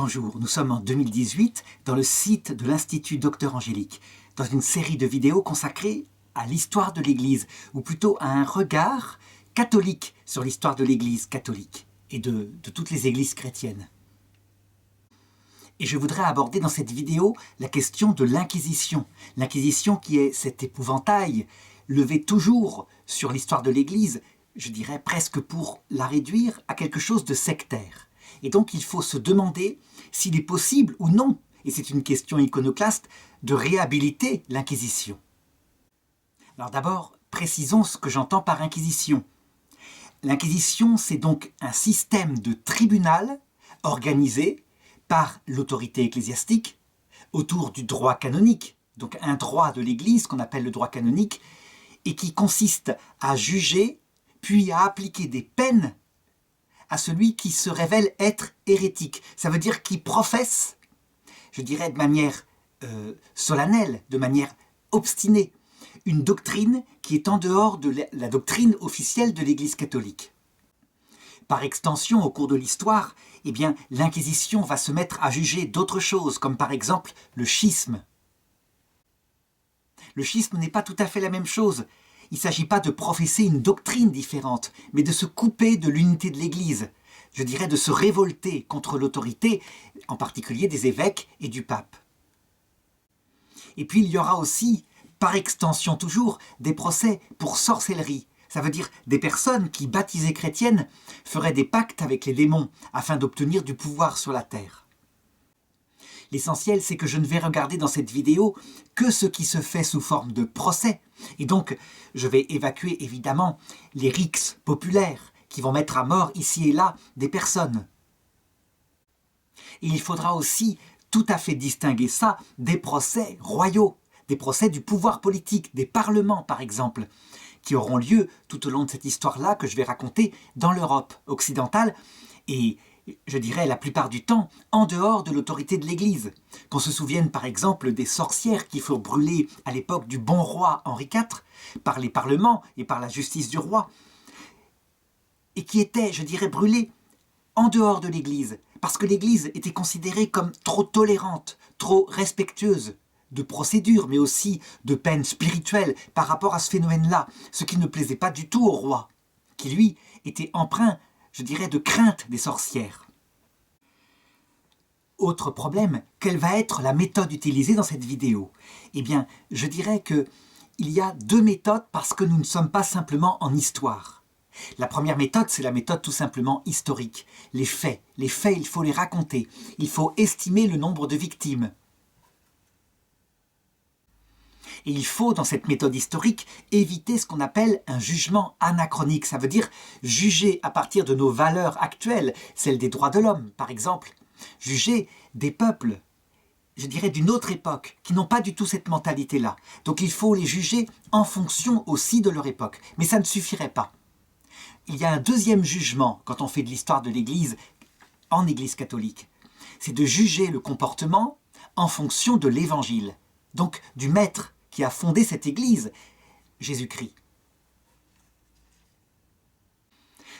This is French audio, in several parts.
Bonjour, nous sommes en 2018 dans le site de l'Institut Docteur Angélique, dans une série de vidéos consacrée à l'histoire de l'Église, ou plutôt à un regard catholique sur l'histoire de l'Église catholique et de toutes les églises chrétiennes. Et je voudrais aborder dans cette vidéo la question de l'Inquisition. L'Inquisition qui est cet épouvantail levé toujours sur l'histoire de l'Église, je dirais presque pour la réduire à quelque chose de sectaire. Et donc il faut se demander s'il est possible ou non, et c'est une question iconoclaste, de réhabiliter l'Inquisition. Alors d'abord, précisons ce que j'entends par Inquisition. L'Inquisition, c'est donc un système de tribunal organisé par l'autorité ecclésiastique autour du droit canonique, donc un droit de l'Église qu'on appelle le droit canonique, et qui consiste à juger puis à appliquer des peines à celui qui se révèle être hérétique. Ça veut dire qui professe, je dirais de manière solennelle, de manière obstinée, une doctrine qui est en dehors de la doctrine officielle de l'Église catholique. Par extension, au cours de l'histoire, eh bien, l'Inquisition va se mettre à juger d'autres choses, comme par exemple le schisme. Le schisme n'est pas tout à fait la même chose. Il ne s'agit pas de professer une doctrine différente, mais de se couper de l'unité de l'Église. Je dirais de se révolter contre l'autorité, en particulier des évêques et du pape. Et puis il y aura aussi, par extension toujours, des procès pour sorcellerie. Ça veut dire des personnes qui, baptisées chrétiennes, feraient des pactes avec les démons afin d'obtenir du pouvoir sur la terre. L'essentiel, c'est que je ne vais regarder dans cette vidéo que ce qui se fait sous forme de procès. Et donc, je vais évacuer évidemment les rixes populaires qui vont mettre à mort ici et là des personnes. Et il faudra aussi tout à fait distinguer ça des procès royaux, des procès du pouvoir politique, des parlements par exemple, qui auront lieu tout au long de cette histoire-là que je vais raconter dans l'Europe occidentale et je dirais la plupart du temps, en dehors de l'autorité de l'Église. Qu'on se souvienne par exemple des sorcières qui furent brûlées à l'époque du bon roi Henri IV, par les parlements et par la justice du roi, et qui étaient, je dirais, brûlées en dehors de l'Église, parce que l'Église était considérée comme trop tolérante, trop respectueuse de procédures, mais aussi de peines spirituelles par rapport à ce phénomène-là, ce qui ne plaisait pas du tout au roi, qui lui était empreint, je dirais, de crainte des sorcières. Autre problème, quelle va être la méthode utilisée dans cette vidéo? Eh bien, je dirais qu'il y a deux méthodes parce que nous ne sommes pas simplement en histoire. La première méthode, c'est la méthode tout simplement historique. Les faits, il faut les raconter. Il faut estimer le nombre de victimes. Et il faut, dans cette méthode historique, éviter ce qu'on appelle un jugement anachronique. Ça veut dire juger à partir de nos valeurs actuelles, celles des droits de l'homme, par exemple. Juger des peuples, je dirais d'une autre époque, qui n'ont pas du tout cette mentalité-là. Donc il faut les juger en fonction aussi de leur époque. Mais ça ne suffirait pas. Il y a un deuxième jugement, quand on fait de l'histoire de l'Église, en Église catholique. C'est de juger le comportement en fonction de l'Évangile. Donc du maître qui a fondé cette Église, Jésus-Christ.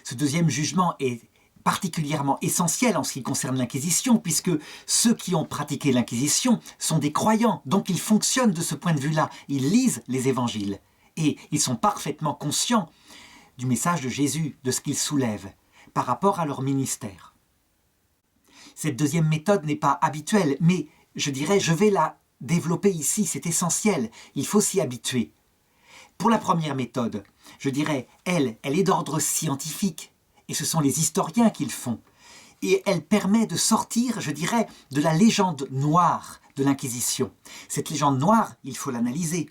Ce deuxième jugement est particulièrement essentiel en ce qui concerne l'Inquisition, puisque ceux qui ont pratiqué l'Inquisition sont des croyants, donc ils fonctionnent de ce point de vue-là. Ils lisent les évangiles et ils sont parfaitement conscients du message de Jésus, de ce qu'il soulève par rapport à leur ministère. Cette deuxième méthode n'est pas habituelle, mais je dirais, je vais la développer ici, c'est essentiel, il faut s'y habituer. Pour la première méthode, je dirais, elle est d'ordre scientifique, et ce sont les historiens qui le font. Et elle permet de sortir, je dirais, de la légende noire de l'Inquisition. Cette légende noire, il faut l'analyser.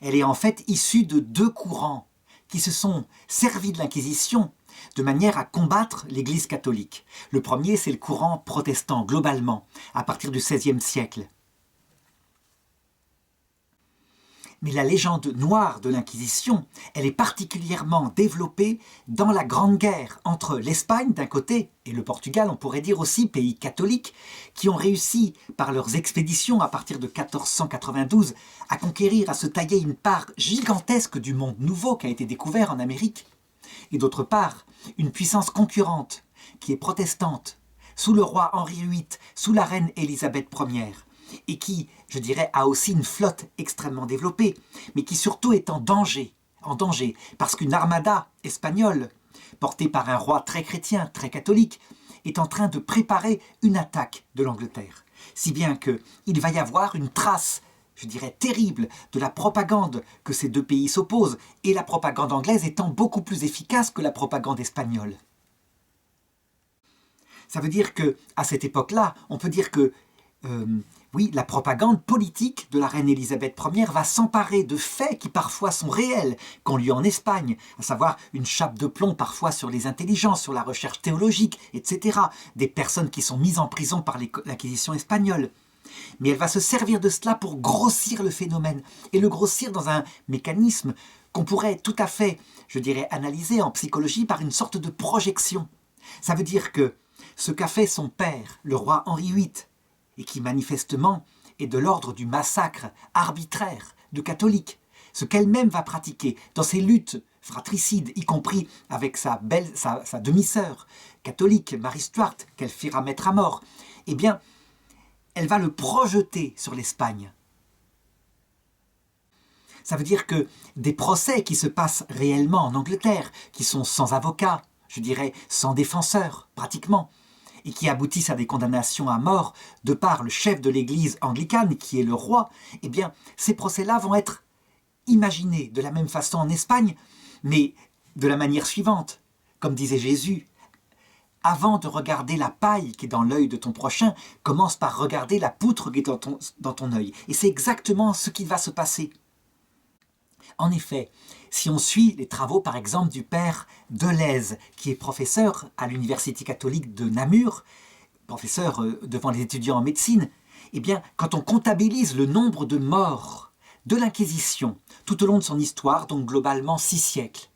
Elle est en fait issue de deux courants qui se sont servis de l'Inquisition de manière à combattre l'Église catholique. Le premier, c'est le courant protestant, globalement, à partir du XVIe siècle. Mais la légende noire de l'Inquisition, elle est particulièrement développée dans la Grande Guerre entre l'Espagne d'un côté et le Portugal, on pourrait dire aussi pays catholiques, qui ont réussi par leurs expéditions à partir de 1492 à conquérir, à se tailler une part gigantesque du monde nouveau qui a été découvert en Amérique. Et d'autre part, une puissance concurrente qui est protestante sous le roi Henri VIII, sous la reine Élisabeth Ière, et qui, je dirais, a aussi une flotte extrêmement développée, mais qui surtout est en danger, parce qu'une armada espagnole, portée par un roi très chrétien, très catholique, est en train de préparer une attaque de l'Angleterre. Si bien qu'il va y avoir une trace, je dirais, terrible de la propagande que ces deux pays s'opposent, et la propagande anglaise étant beaucoup plus efficace que la propagande espagnole. Ça veut dire qu'à cette époque-là, on peut dire que oui, la propagande politique de la reine Élisabeth Ière va s'emparer de faits qui parfois sont réels, qu'ont lieu en Espagne, à savoir une chape de plomb parfois sur les intelligences, sur la recherche théologique, etc. Des personnes qui sont mises en prison par l'Inquisition espagnole. Mais elle va se servir de cela pour grossir le phénomène, et le grossir dans un mécanisme qu'on pourrait tout à fait, je dirais, analyser en psychologie par une sorte de projection. Ça veut dire que ce qu'a fait son père, le roi Henri VIII, et qui manifestement est de l'ordre du massacre arbitraire de catholiques, ce qu'elle-même va pratiquer dans ses luttes fratricides, y compris avec sa demi-sœur catholique, Marie Stuart, qu'elle fera mettre à mort, eh bien, elle va le projeter sur l'Espagne. Ça veut dire que des procès qui se passent réellement en Angleterre, qui sont sans avocat, je dirais sans défenseur, pratiquement, et qui aboutissent à des condamnations à mort de par le chef de l'église anglicane, qui est le roi, eh bien, ces procès-là vont être imaginés de la même façon en Espagne, mais de la manière suivante. Comme disait Jésus, avant de regarder la paille qui est dans l'œil de ton prochain, commence par regarder la poutre qui est dans ton œil. Et c'est exactement ce qui va se passer. En effet, si on suit les travaux par exemple du père Deleuze, qui est professeur à l'université catholique de Namur, professeur devant les étudiants en médecine, eh bien, quand on comptabilise le nombre de morts de l'Inquisition tout au long de son histoire, donc globalement 6 siècles,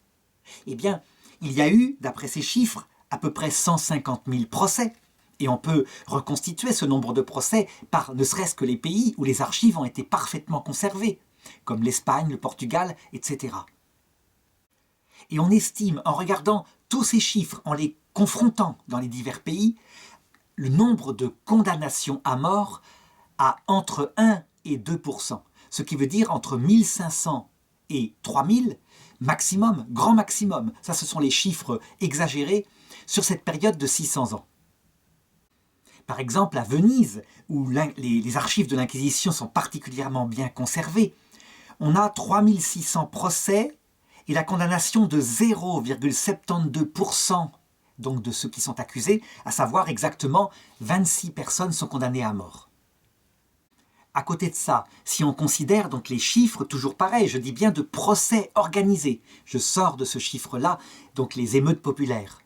eh bien, il y a eu, d'après ces chiffres, à peu près 150 000 procès. Et on peut reconstituer ce nombre de procès par ne serait-ce que les pays où les archives ont été parfaitement conservées, comme l'Espagne, le Portugal, etc. Et on estime, en regardant tous ces chiffres, en les confrontant dans les divers pays, le nombre de condamnations à mort à entre 1 et 2%, ce qui veut dire entre 1500 et 3000, maximum, grand maximum. Ça, ce sont les chiffres exagérés sur cette période de 600 ans. Par exemple, à Venise, où les archives de l'Inquisition sont particulièrement bien conservées, on a 3600 procès et la condamnation de 0,72% donc de ceux qui sont accusés, à savoir exactement 26 personnes sont condamnées à mort. À côté de ça, si on considère donc les chiffres, toujours pareil, je dis bien de procès organisés, je sors de ce chiffre-là, donc les émeutes populaires,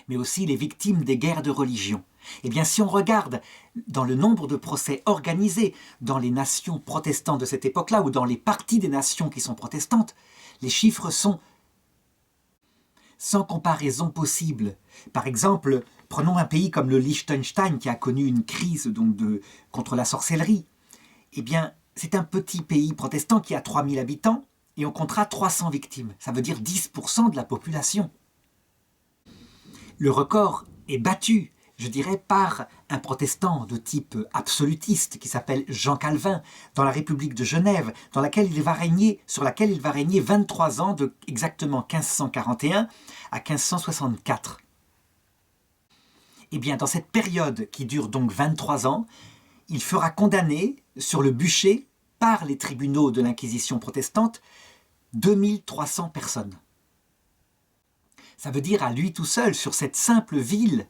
mais aussi les victimes des guerres de religion. Eh bien, si on regarde dans le nombre de procès organisés dans les nations protestantes de cette époque-là, ou dans les parties des nations qui sont protestantes, les chiffres sont sans comparaison possible. Par exemple, prenons un pays comme le Liechtenstein qui a connu une crise donc contre la sorcellerie. Eh bien, c'est un petit pays protestant qui a 3000 habitants et on comptera 300 victimes. Ça veut dire 10% de la population. Le record est battu, je dirais, par un protestant de type absolutiste qui s'appelle Jean Calvin, dans la République de Genève, sur laquelle il va régner 23 ans, de exactement 1541 à 1564. Eh bien, dans cette période qui dure donc 23 ans, il fera condamner sur le bûcher, par les tribunaux de l'Inquisition protestante, 2300 personnes. Ça veut dire à lui tout seul, sur cette simple ville,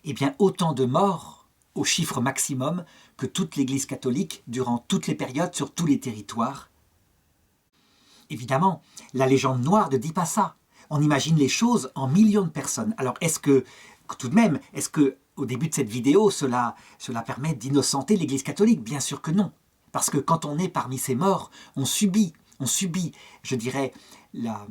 eh bien, autant de morts, au chiffre maximum, que toute l'Église catholique durant toutes les périodes, sur tous les territoires. Évidemment, la légende noire ne dit pas ça. On imagine les choses en millions de personnes. Alors, tout de même, est-ce que au début de cette vidéo, cela permet d'innocenter l'Église catholique? Bien sûr que non. Parce que quand on est parmi ces morts, on subit, je dirais, la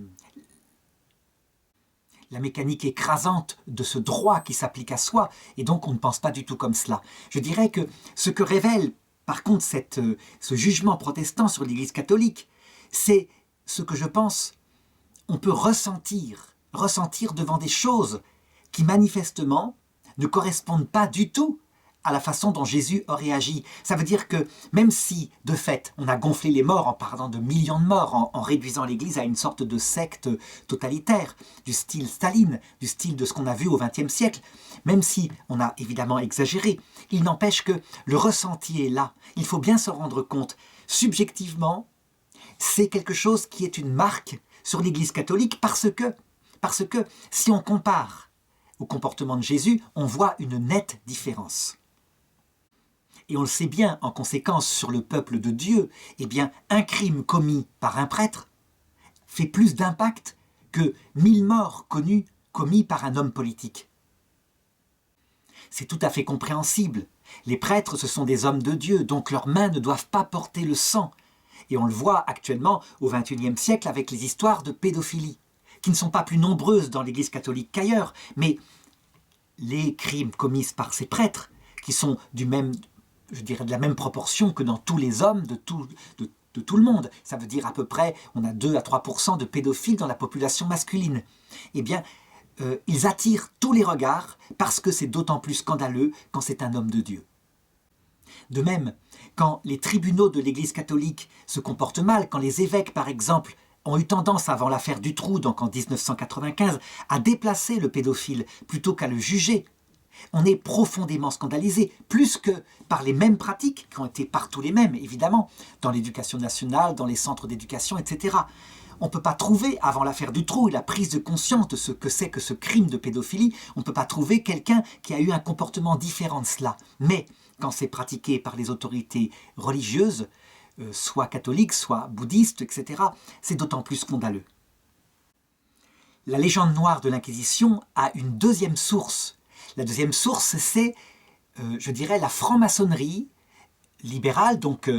mécanique écrasante de ce droit qui s'applique à soi, et donc on ne pense pas du tout comme cela. Je dirais que ce que révèle, par contre, ce jugement protestant sur l'Église catholique, c'est ce que je pense, on peut ressentir devant des choses qui manifestement ne correspondent pas du tout à la façon dont Jésus aurait agi. Ça veut dire que même si, de fait, on a gonflé les morts en parlant de millions de morts, en réduisant l'Église à une sorte de secte totalitaire, du style Staline, du style de ce qu'on a vu au XXe siècle, même si on a évidemment exagéré, il n'empêche que le ressenti est là. Il faut bien se rendre compte. Subjectivement, c'est quelque chose qui est une marque sur l'Église catholique parce que si on compare au comportement de Jésus, on voit une nette différence. Et on le sait bien, en conséquence, sur le peuple de Dieu, eh bien, un crime commis par un prêtre fait plus d'impact que 1000 morts commis par un homme politique. C'est tout à fait compréhensible. Les prêtres, ce sont des hommes de Dieu, donc leurs mains ne doivent pas porter le sang. Et on le voit actuellement au XXIe siècle avec les histoires de pédophilie, qui ne sont pas plus nombreuses dans l'Église catholique qu'ailleurs, mais les crimes commis par ces prêtres, qui sont de la même proportion que dans tous les hommes de tout le monde. Ça veut dire à peu près, on a 2 à 3% de pédophiles dans la population masculine. Eh bien, ils attirent tous les regards parce que c'est d'autant plus scandaleux quand c'est un homme de Dieu. De même, quand les tribunaux de l'Église catholique se comportent mal, quand les évêques, par exemple, ont eu tendance, avant l'affaire Dutroux, donc en 1995, à déplacer le pédophile plutôt qu'à le juger, on est profondément scandalisé, plus que par les mêmes pratiques, qui ont été partout les mêmes, évidemment, dans l'éducation nationale, dans les centres d'éducation, etc. On ne peut pas trouver, avant l'affaire Dutroux et la prise de conscience de ce que c'est que ce crime de pédophilie, on ne peut pas trouver quelqu'un qui a eu un comportement différent de cela. Mais quand c'est pratiqué par les autorités religieuses, soit catholiques, soit bouddhistes, etc., c'est d'autant plus scandaleux. La légende noire de l'Inquisition a une deuxième source. La deuxième source, c'est, je dirais, la franc-maçonnerie libérale, donc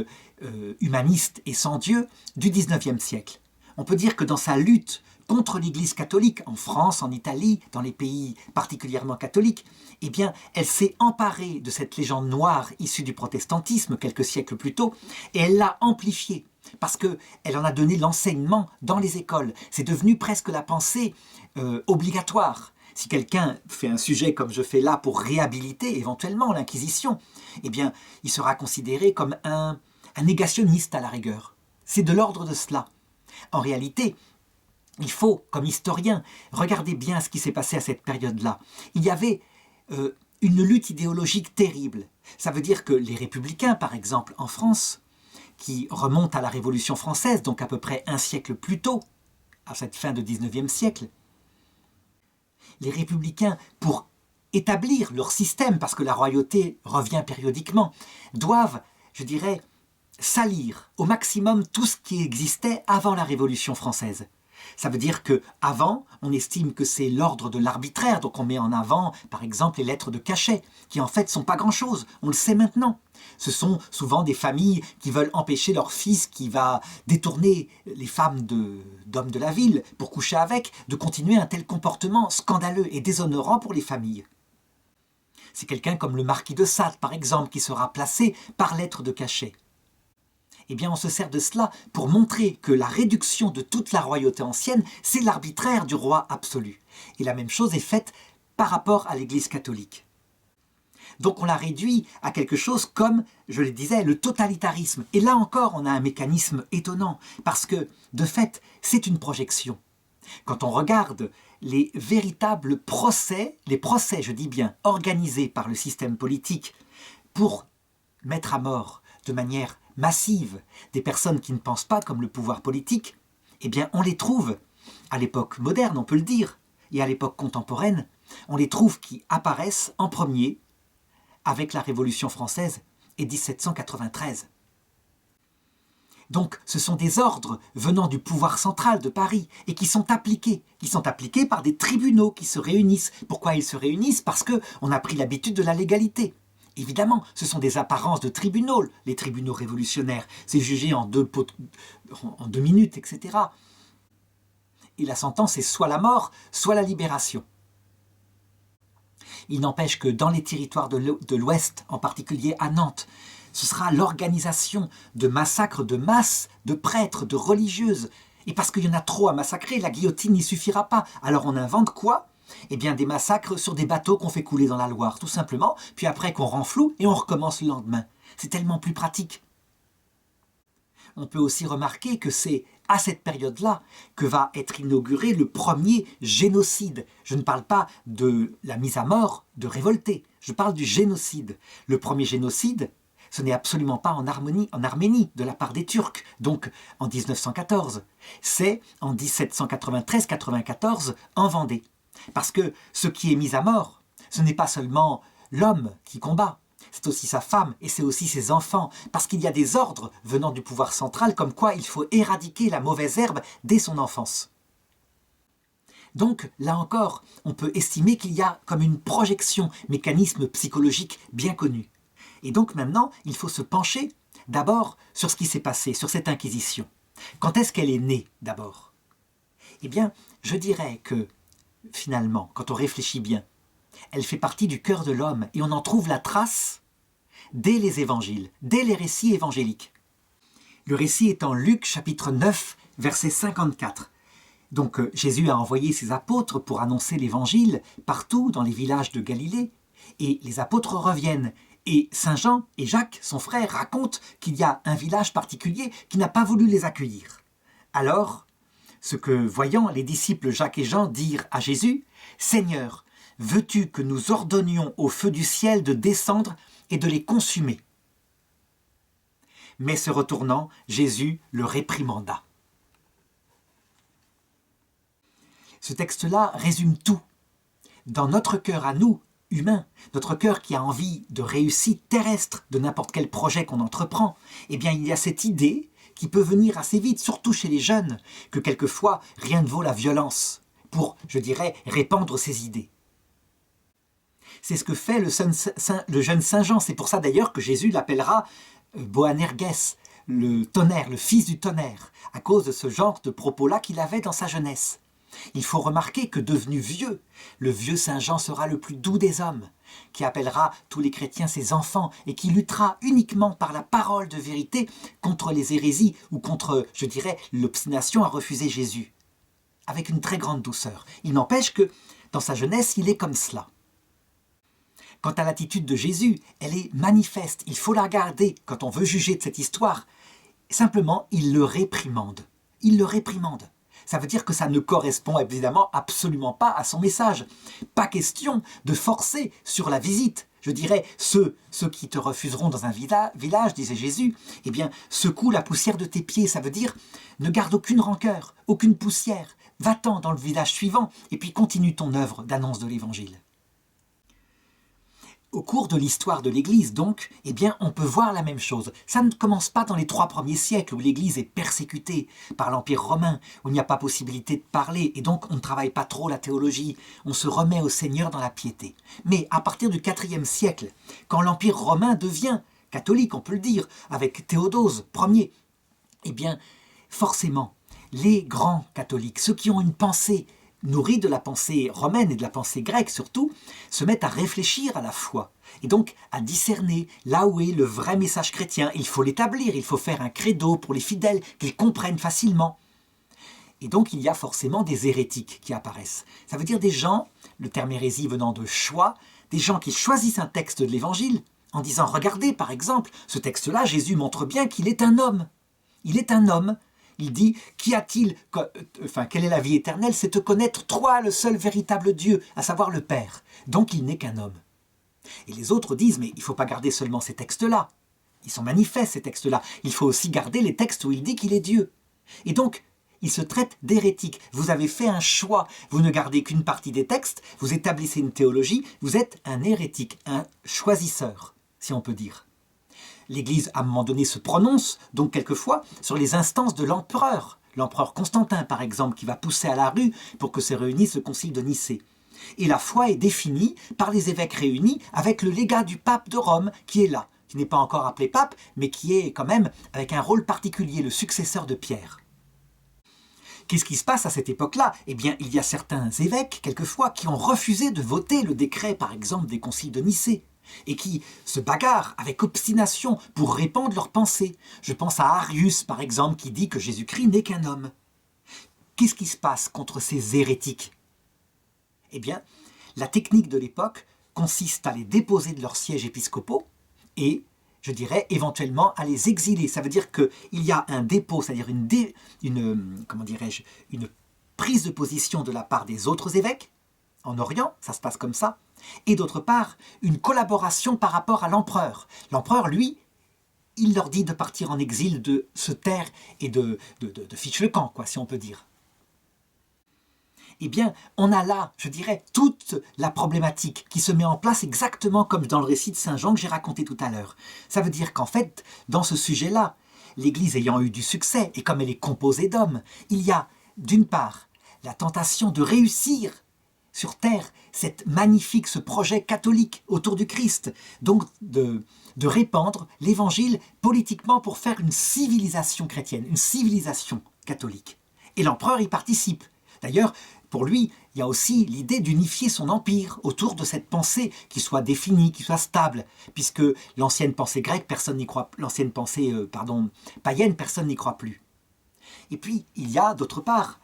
humaniste et sans Dieu, du XIXe siècle. On peut dire que dans sa lutte contre l'Église catholique, en France, en Italie, dans les pays particulièrement catholiques, eh bien, elle s'est emparée de cette légende noire issue du protestantisme quelques siècles plus tôt, et elle l'a amplifiée, parce qu'elle en a donné l'enseignement dans les écoles. C'est devenu presque la pensée obligatoire. Si quelqu'un fait un sujet comme je fais là pour réhabiliter éventuellement l'Inquisition, eh bien, il sera considéré comme un négationniste à la rigueur. C'est de l'ordre de cela. En réalité, il faut, comme historien, regarder bien ce qui s'est passé à cette période-là. Il y avait une lutte idéologique terrible. Ça veut dire que les républicains, par exemple, en France, qui remontent à la Révolution française, donc à peu près un siècle plus tôt, à cette fin de XIXe siècle, les républicains, pour établir leur système, parce que la royauté revient périodiquement, doivent, je dirais, salir au maximum tout ce qui existait avant la Révolution française. Ça veut dire qu'avant, on estime que c'est l'ordre de l'arbitraire, donc on met en avant, par exemple, les lettres de cachet, qui en fait ne sont pas grand-chose, on le sait maintenant. Ce sont souvent des familles qui veulent empêcher leur fils qui va détourner les femmes d'hommes de la ville pour coucher avec, de continuer un tel comportement scandaleux et déshonorant pour les familles. C'est quelqu'un comme le marquis de Sade, par exemple, qui sera placé par lettre de cachet. Eh bien, on se sert de cela pour montrer que la réduction de toute la royauté ancienne, c'est l'arbitraire du roi absolu. Et la même chose est faite par rapport à l'Église catholique. Donc on la réduit à quelque chose comme, je le disais, le totalitarisme. Et là encore, on a un mécanisme étonnant, parce que, de fait, c'est une projection. Quand on regarde les véritables procès, je dis bien, organisés par le système politique pour mettre à mort de manière massive des personnes qui ne pensent pas comme le pouvoir politique, eh bien on les trouve, à l'époque moderne, on peut le dire, et à l'époque contemporaine, on les trouve qui apparaissent en premier avec la Révolution française et 1793. Donc ce sont des ordres venant du pouvoir central de Paris et qui sont appliqués. Ils sont appliqués par des tribunaux qui se réunissent. Pourquoi ils se réunissent? Parce qu'on a pris l'habitude de la légalité. Évidemment, ce sont des apparences de tribunaux, les tribunaux révolutionnaires. C'est jugé en 2 minutes, etc. Et la sentence est soit la mort, soit la libération. Il n'empêche que dans les territoires de l'Ouest, en particulier à Nantes, ce sera l'organisation de massacres de masse, de prêtres, de religieuses. Et parce qu'il y en a trop à massacrer, la guillotine n'y suffira pas. Alors on invente quoi? Eh bien, des massacres sur des bateaux qu'on fait couler dans la Loire, tout simplement, puis après qu'on renfloue et on recommence le lendemain. C'est tellement plus pratique. On peut aussi remarquer que c'est à cette période-là que va être inauguré le premier génocide. Je ne parle pas de la mise à mort de révoltés, je parle du génocide. Le premier génocide, ce n'est absolument pas en Arménie de la part des Turcs, donc en 1914. C'est en 1793-94 en Vendée. Parce que ce qui est mis à mort, ce n'est pas seulement l'homme qui combat, c'est aussi sa femme et c'est aussi ses enfants, parce qu'il y a des ordres venant du pouvoir central comme quoi il faut éradiquer la mauvaise herbe dès son enfance. Donc, là encore, on peut estimer qu'il y a comme une projection, mécanisme psychologique bien connu. Et donc maintenant, il faut se pencher d'abord sur ce qui s'est passé, sur cette Inquisition. Quand est-ce qu'elle est née d'abord? Eh bien, je dirais que, finalement, quand on réfléchit bien, elle fait partie du cœur de l'homme et on en trouve la trace dès les évangiles, dès les récits évangéliques. Le récit est en Luc chapitre 9, verset 54. Donc Jésus a envoyé ses apôtres pour annoncer l'évangile partout dans les villages de Galilée, et les apôtres reviennent. Et Saint Jean et Jacques, son frère, racontent qu'il y a un village particulier qui n'a pas voulu les accueillir. Alors, ce que voyant les disciples Jacques et Jean dirent à Jésus, « Seigneur, veux-tu que nous ordonnions au feu du ciel de descendre et de les consumer ?» Mais se retournant, Jésus le réprimanda. Ce texte-là résume tout. Dans notre cœur à nous, humains, notre cœur qui a envie de réussite terrestre de n'importe quel projet qu'on entreprend, eh bien il y a cette idée qui peut venir assez vite, surtout chez les jeunes, que quelquefois rien ne vaut la violence pour, je dirais, répandre ces idées. C'est ce que fait le jeune Saint Jean. C'est pour ça d'ailleurs que Jésus l'appellera Boanerges, le tonnerre, le fils du tonnerre, à cause de ce genre de propos-là qu'il avait dans sa jeunesse. Il faut remarquer que devenu vieux, le vieux Saint Jean sera le plus doux des hommes, qui appellera tous les chrétiens ses enfants et qui luttera uniquement par la parole de vérité contre les hérésies ou contre, je dirais, l'obstination à refuser Jésus, avec une très grande douceur. Il n'empêche que, dans sa jeunesse, il est comme cela. Quant à l'attitude de Jésus, elle est manifeste. Il faut la regarder quand on veut juger de cette histoire. Simplement, il le réprimande. Il le réprimande. Ça veut dire que ça ne correspond évidemment absolument pas à son message. Pas question de forcer sur la visite. Je dirais, ceux qui te refuseront dans un village, disait Jésus, eh bien, secoue la poussière de tes pieds. Ça veut dire, ne garde aucune rancœur, aucune poussière. Va-t'en dans le village suivant et puis continue ton œuvre d'annonce de l'Évangile. Au cours de l'histoire de l'Église, donc, eh bien, on peut voir la même chose. Ça ne commence pas dans les 3 premiers siècles où l'Église est persécutée par l'Empire romain, où il n'y a pas possibilité de parler, et donc on ne travaille pas trop la théologie, on se remet au Seigneur dans la piété. Mais à partir du IVe siècle, quand l'Empire romain devient catholique, on peut le dire, avec Théodose Ier, eh bien, forcément, les grands catholiques, ceux qui ont une pensée nourris de la pensée romaine et de la pensée grecque surtout, se mettent à réfléchir à la foi et donc à discerner là où est le vrai message chrétien. Il faut l'établir, il faut faire un credo pour les fidèles, qu'ils comprennent facilement. Et donc il y a forcément des hérétiques qui apparaissent. Ça veut dire des gens, le terme hérésie venant de choix, des gens qui choisissent un texte de l'Évangile en disant « Regardez par exemple, ce texte-là, Jésus montre bien qu'il est un homme. Il est un homme. » Il dit, quelle est la vie éternelle? C'est de connaître toi, le seul véritable Dieu, à savoir le Père. Donc il n'est qu'un homme. Et les autres disent, mais il ne faut pas garder seulement ces textes-là. Ils sont manifestes, ces textes-là. Il faut aussi garder les textes où il dit qu'il est Dieu. Et donc, il se traite d'hérétique. Vous avez fait un choix. Vous ne gardez qu'une partie des textes, vous établissez une théologie, vous êtes un hérétique, un choisisseur, si on peut dire. L'Église, à un moment donné, se prononce, donc quelquefois, sur les instances de l'empereur Constantin, par exemple, qui va pousser à la rue pour que se réunisse le concile de Nicée. Et la foi est définie par les évêques réunis avec le légat du pape de Rome, qui est là, qui n'est pas encore appelé pape, mais qui est quand même avec un rôle particulier, le successeur de Pierre. Qu'est-ce qui se passe à cette époque-là? Eh bien, il y a certains évêques, quelquefois, qui ont refusé de voter le décret, par exemple, des conciles de Nicée, et qui se bagarrent avec obstination pour répandre leurs pensées. Je pense à Arius, par exemple, qui dit que Jésus-Christ n'est qu'un homme. Qu'est-ce qui se passe contre ces hérétiques? Eh bien, la technique de l'époque consiste à les déposer de leurs sièges épiscopaux et, je dirais, éventuellement à les exiler. Ça veut dire qu'il y a un dépôt, c'est-à-dire comment dirais-je, une prise de position de la part des autres évêques, en Orient, ça se passe comme ça, et d'autre part, une collaboration par rapport à l'empereur. L'empereur, lui, il leur dit de partir en exil, de se taire et de ficher le camp, quoi, si on peut dire. Eh bien, on a là, je dirais, toute la problématique qui se met en place exactement comme dans le récit de Saint Jean que j'ai raconté tout à l'heure. Ça veut dire qu'en fait, dans ce sujet-là, l'Église ayant eu du succès, et comme elle est composée d'hommes, il y a, d'une part, la tentation de réussir sur terre ce projet catholique autour du Christ, donc de répandre l'évangile politiquement pour faire une civilisation chrétienne, une civilisation catholique. Et l'empereur y participe. D'ailleurs, pour lui, il y a aussi l'idée d'unifier son empire autour de cette pensée qui soit définie, qui soit stable, puisque l'ancienne pensée grecque, personne n'y croit, l'ancienne pensée païenne, personne n'y croit plus. Et puis, il y a d'autre part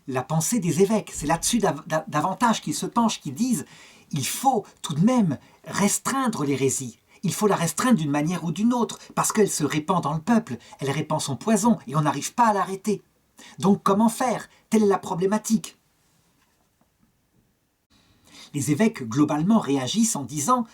la pensée des évêques. C'est là-dessus davantage qu'ils se penchent, qu'ils disent il faut tout de même restreindre l'hérésie. Il faut la restreindre d'une manière ou d'une autre, parce qu'elle se répand dans le peuple, elle répand son poison, et on n'arrive pas à l'arrêter. Donc comment faire? Telle est la problématique. Les évêques, globalement, réagissent en disant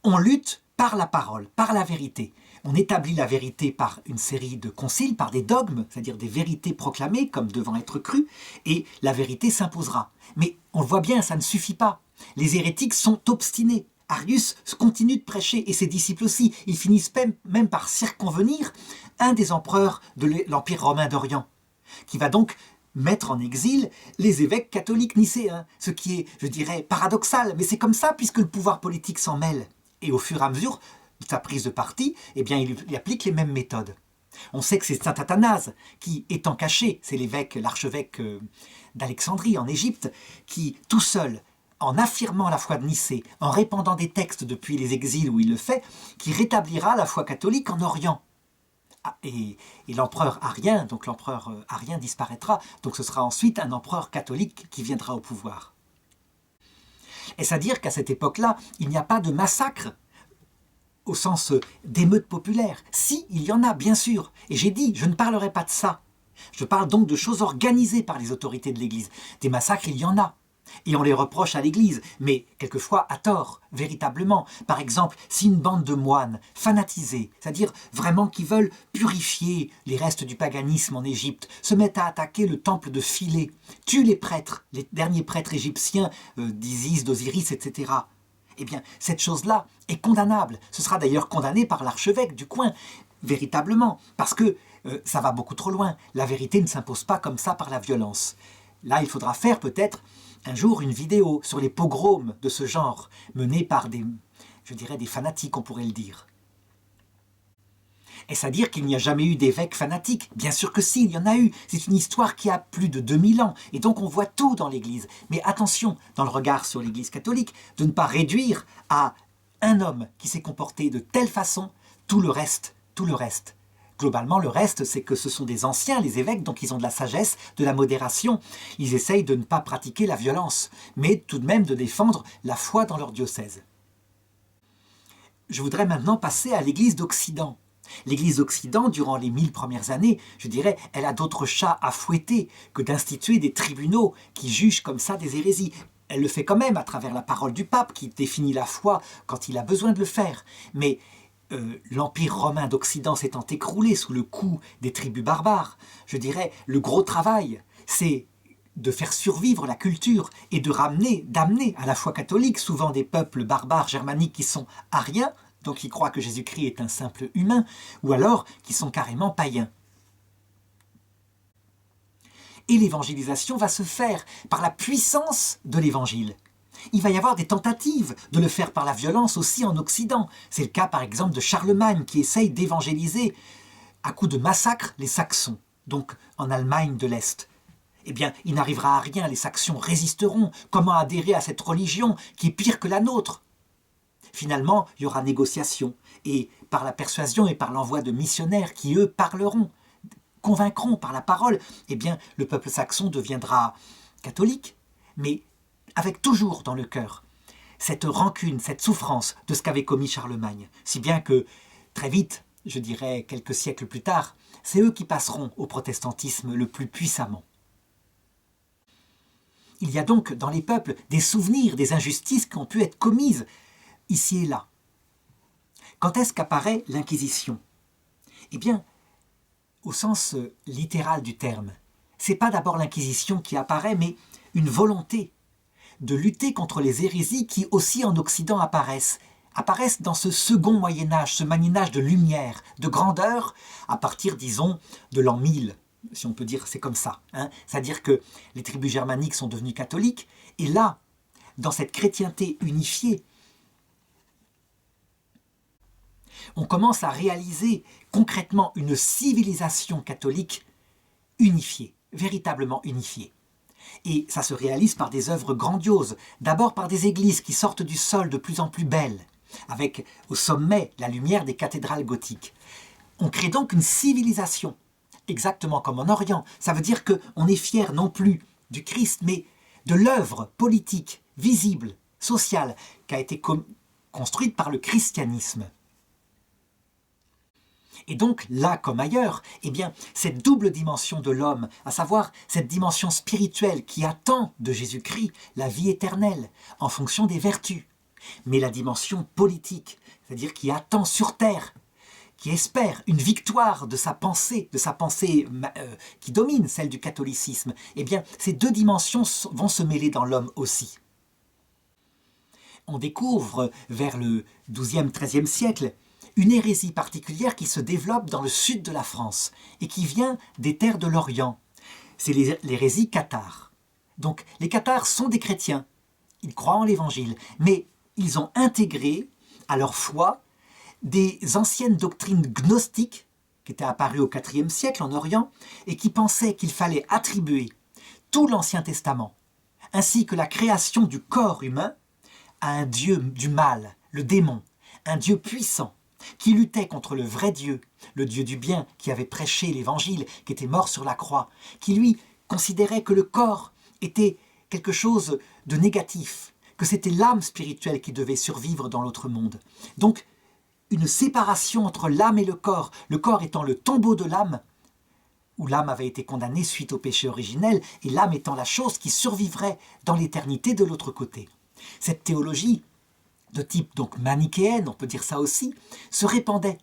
on lutte par la parole, par la vérité. On établit la vérité par une série de conciles, par des dogmes, c'est-à-dire des vérités proclamées comme devant être crues, et la vérité s'imposera. Mais on le voit bien, ça ne suffit pas. Les hérétiques sont obstinés. Arius continue de prêcher, et ses disciples aussi. Ils finissent même par circonvenir un des empereurs de l'Empire romain d'Orient, qui va donc mettre en exil les évêques catholiques nicéens, ce qui est, je dirais, paradoxal, mais c'est comme ça puisque le pouvoir politique s'en mêle. Et au fur et à mesure de sa prise de parti, eh bien, il applique les mêmes méthodes. On sait que c'est saint Athanase qui, étant caché, c'est l'archevêque d'Alexandrie en Égypte, qui, tout seul, en affirmant la foi de Nicée, en répandant des textes depuis les exils où il le fait, qui rétablira la foi catholique en Orient. Et l'empereur Arien, donc l'empereur Arien disparaîtra, donc ce sera ensuite un empereur catholique qui viendra au pouvoir. Est-ce à dire qu'à cette époque-là, il n'y a pas de massacre au sens d'émeute populaire? Si, il y en a, bien sûr. Et j'ai dit, je ne parlerai pas de ça. Je parle donc de choses organisées par les autorités de l'Église. Des massacres, il y en a. Et on les reproche à l'Église, mais quelquefois à tort, véritablement. Par exemple, si une bande de moines fanatisés, c'est-à-dire vraiment qui veulent purifier les restes du paganisme en Égypte, se mettent à attaquer le temple de Philée, tuent les prêtres, les derniers prêtres égyptiens d'Isis, d'Osiris, etc., eh bien, cette chose-là est condamnable. Ce sera d'ailleurs condamné par l'archevêque du coin, véritablement, parce que ça va beaucoup trop loin. La vérité ne s'impose pas comme ça par la violence. Là, il faudra faire peut-être un jour une vidéo sur les pogroms de ce genre, menés par des fanatiques, on pourrait le dire. Est-ce à dire qu'il n'y a jamais eu d'évêque fanatique? Bien sûr que si, il y en a eu. C'est une histoire qui a plus de 2000 ans, et donc on voit tout dans l'Église. Mais attention, dans le regard sur l'Église catholique, de ne pas réduire à un homme qui s'est comporté de telle façon tout le reste. Globalement, le reste, c'est que ce sont des anciens, les évêques, donc ils ont de la sagesse, de la modération. Ils essayent de ne pas pratiquer la violence, mais tout de même de défendre la foi dans leur diocèse. Je voudrais maintenant passer à l'Église d'Occident. L'Église d'Occident, durant les 1000 premières années, je dirais, elle a d'autres chats à fouetter que d'instituer des tribunaux qui jugent comme ça des hérésies. Elle le fait quand même à travers la parole du pape qui définit la foi quand il a besoin de le faire. Mais l'Empire romain d'Occident s'étant écroulé sous le coup des tribus barbares, je dirais, le gros travail, c'est de faire survivre la culture et d'amener à la foi catholique souvent des peuples barbares germaniques qui sont ariens, donc qui croient que Jésus-Christ est un simple humain, ou alors qui sont carrément païens. Et l'évangélisation va se faire par la puissance de l'évangile. Il va y avoir des tentatives de le faire par la violence aussi en Occident. C'est le cas par exemple de Charlemagne qui essaye d'évangéliser à coup de massacre les Saxons, donc en Allemagne de l'Est. Eh bien, il n'arrivera à rien, les Saxons résisteront. Comment adhérer à cette religion qui est pire que la nôtre? Finalement, il y aura négociation, et par la persuasion et par l'envoi de missionnaires qui, eux, parleront convaincront par la parole, eh bien, le peuple saxon deviendra catholique, mais avec toujours dans le cœur cette rancune, cette souffrance de ce qu'avait commis Charlemagne. Si bien que, très vite, je dirais quelques siècles plus tard, c'est eux qui passeront au protestantisme le plus puissamment. Il y a donc dans les peuples des souvenirs des injustices qui ont pu être commises ici et là. Quand est-ce qu'apparaît l'Inquisition? Eh bien, au sens littéral du terme, c'est pas d'abord l'Inquisition qui apparaît, mais une volonté de lutter contre les hérésies qui aussi en Occident apparaissent dans ce second Moyen-Âge, ce Moyen-Âge de lumière, de grandeur, à partir, disons, de l'an 1000, si on peut dire, c'est comme ça. C'est-à-dire que les tribus germaniques sont devenues catholiques, et là, dans cette chrétienté unifiée, on commence à réaliser concrètement une civilisation catholique unifiée, véritablement unifiée. Et ça se réalise par des œuvres grandioses, d'abord par des églises qui sortent du sol de plus en plus belles, avec au sommet la lumière des cathédrales gothiques. On crée donc une civilisation, exactement comme en Orient. Ça veut dire qu'on est fier non plus du Christ, mais de l'œuvre politique, visible, sociale, qui a été construite par le christianisme. Et donc, là comme ailleurs, eh bien, cette double dimension de l'homme, à savoir cette dimension spirituelle qui attend de Jésus-Christ la vie éternelle en fonction des vertus, mais la dimension politique, c'est-à-dire qui attend sur terre, qui espère une victoire de sa pensée qui domine celle du catholicisme, eh bien, ces deux dimensions vont se mêler dans l'homme aussi. On découvre vers le XIIe, XIIIe siècle une hérésie particulière qui se développe dans le sud de la France et qui vient des terres de l'Orient. C'est l'hérésie cathare. Donc les cathares sont des chrétiens, ils croient en l'évangile, mais ils ont intégré à leur foi des anciennes doctrines gnostiques qui étaient apparues au IVe siècle en Orient et qui pensaient qu'il fallait attribuer tout l'Ancien Testament, ainsi que la création du corps humain, à un dieu du mal, le démon, un dieu puissant, qui luttait contre le vrai Dieu, le Dieu du bien, qui avait prêché l'évangile, qui était mort sur la croix, qui lui considérait que le corps était quelque chose de négatif, que c'était l'âme spirituelle qui devait survivre dans l'autre monde. Donc, une séparation entre l'âme et le corps étant le tombeau de l'âme, où l'âme avait été condamnée suite au péché originel, et l'âme étant la chose qui survivrait dans l'éternité de l'autre côté. Cette théologie, de type donc manichéenne, on peut dire ça aussi, se répandait,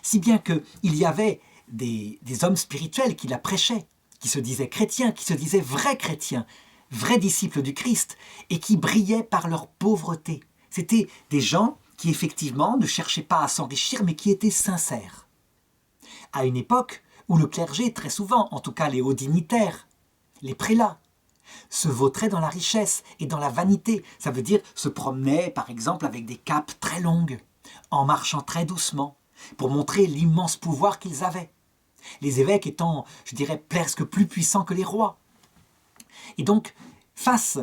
si bien qu'il y avait des hommes spirituels qui la prêchaient, qui se disaient chrétiens, qui se disaient vrais chrétiens, vrais disciples du Christ, et qui brillaient par leur pauvreté. C'était des gens qui effectivement ne cherchaient pas à s'enrichir, mais qui étaient sincères. À une époque où le clergé, très souvent, en tout cas les hauts dignitaires, les prélats, se vautraient dans la richesse et dans la vanité. Ça veut dire se promenaient, par exemple, avec des capes très longues, en marchant très doucement, pour montrer l'immense pouvoir qu'ils avaient. Les évêques étant, je dirais, presque plus puissants que les rois. Et donc, face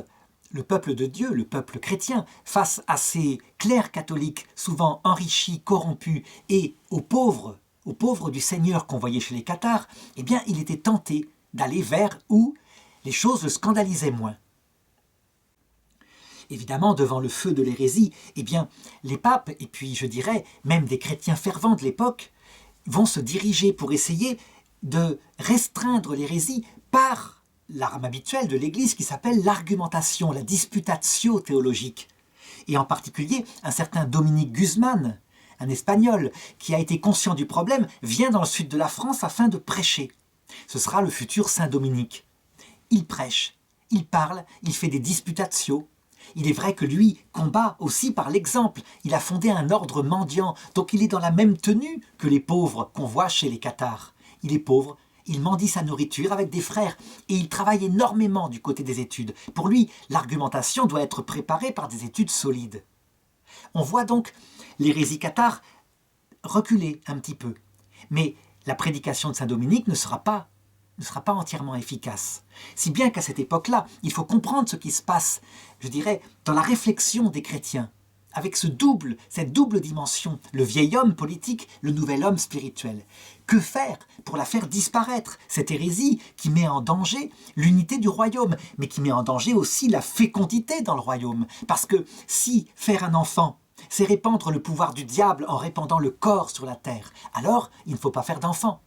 le peuple de Dieu, le peuple chrétien, face à ces clercs catholiques, souvent enrichis, corrompus, et aux pauvres du Seigneur qu'on voyait chez les cathares, eh bien, il était tenté d'aller vers où les choses le scandalisaient moins. Évidemment, devant le feu de l'hérésie, eh bien, les papes, et puis je dirais même des chrétiens fervents de l'époque, vont se diriger pour essayer de restreindre l'hérésie par l'arme habituelle de l'Église qui s'appelle l'argumentation, la disputatio théologique. Et en particulier, un certain Dominique Guzman, un Espagnol, qui a été conscient du problème, vient dans le sud de la France afin de prêcher. Ce sera le futur Saint Dominique. Il prêche, il parle, il fait des disputatio. Il est vrai que lui combat aussi par l'exemple. Il a fondé un ordre mendiant, donc il est dans la même tenue que les pauvres qu'on voit chez les cathares. Il est pauvre, il mendie sa nourriture avec des frères et il travaille énormément du côté des études. Pour lui, l'argumentation doit être préparée par des études solides. On voit donc l'hérésie cathare reculer un petit peu. Mais la prédication de Saint Dominique ne sera pas entièrement efficace. Si bien qu'à cette époque-là, il faut comprendre ce qui se passe, je dirais, dans la réflexion des chrétiens, avec cette double dimension, le vieil homme politique, le nouvel homme spirituel. Que faire pour la faire disparaître, cette hérésie qui met en danger l'unité du royaume, mais qui met en danger aussi la fécondité dans le royaume. Parce que si faire un enfant, c'est répandre le pouvoir du diable en répandant le corps sur la terre, alors il ne faut pas faire d'enfant.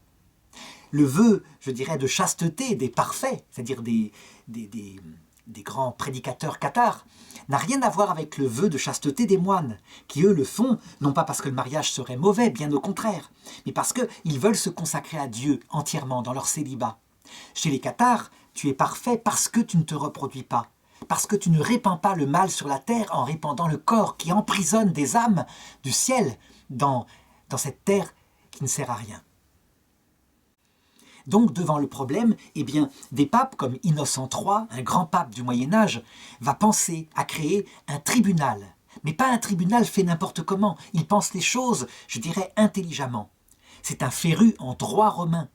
Le vœu, je dirais, de chasteté des parfaits, c'est-à-dire des grands prédicateurs cathares, n'a rien à voir avec le vœu de chasteté des moines, qui eux le font, non pas parce que le mariage serait mauvais, bien au contraire, mais parce qu'ils veulent se consacrer à Dieu entièrement dans leur célibat. Chez les cathares, tu es parfait parce que tu ne te reproduis pas, parce que tu ne répands pas le mal sur la terre en répandant le corps qui emprisonne des âmes du ciel dans cette terre qui ne sert à rien. Donc, devant le problème, eh bien, des papes comme Innocent III, un grand pape du Moyen-Âge, va penser à créer un tribunal. Mais pas un tribunal fait n'importe comment. Il pense les choses, je dirais, intelligemment. C'est un féru en droit romain.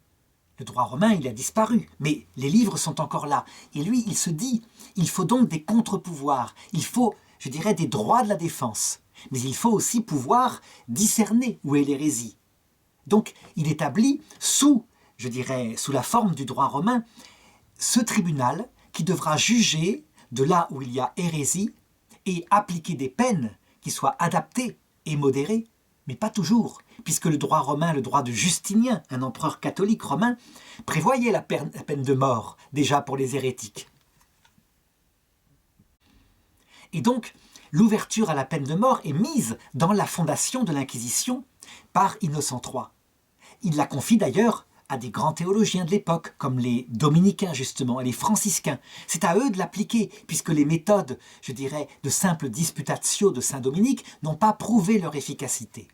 Le droit romain, il a disparu, mais les livres sont encore là. Et lui, il se dit, il faut donc des contre-pouvoirs. Il faut, je dirais, des droits de la défense. Mais il faut aussi pouvoir discerner où est l'hérésie. Donc, il établit sous la forme du droit romain, ce tribunal qui devra juger de là où il y a hérésie et appliquer des peines qui soient adaptées et modérées, mais pas toujours, puisque le droit romain, le droit de Justinien, un empereur catholique romain, prévoyait la peine de mort, déjà pour les hérétiques. Et donc, l'ouverture à la peine de mort est mise dans la fondation de l'Inquisition par Innocent III. Il la confie d'ailleurs à des grands théologiens de l'époque, comme les dominicains justement, et les franciscains. C'est à eux de l'appliquer, puisque les méthodes, je dirais, de simple disputatio de saint Dominique n'ont pas prouvé leur efficacité.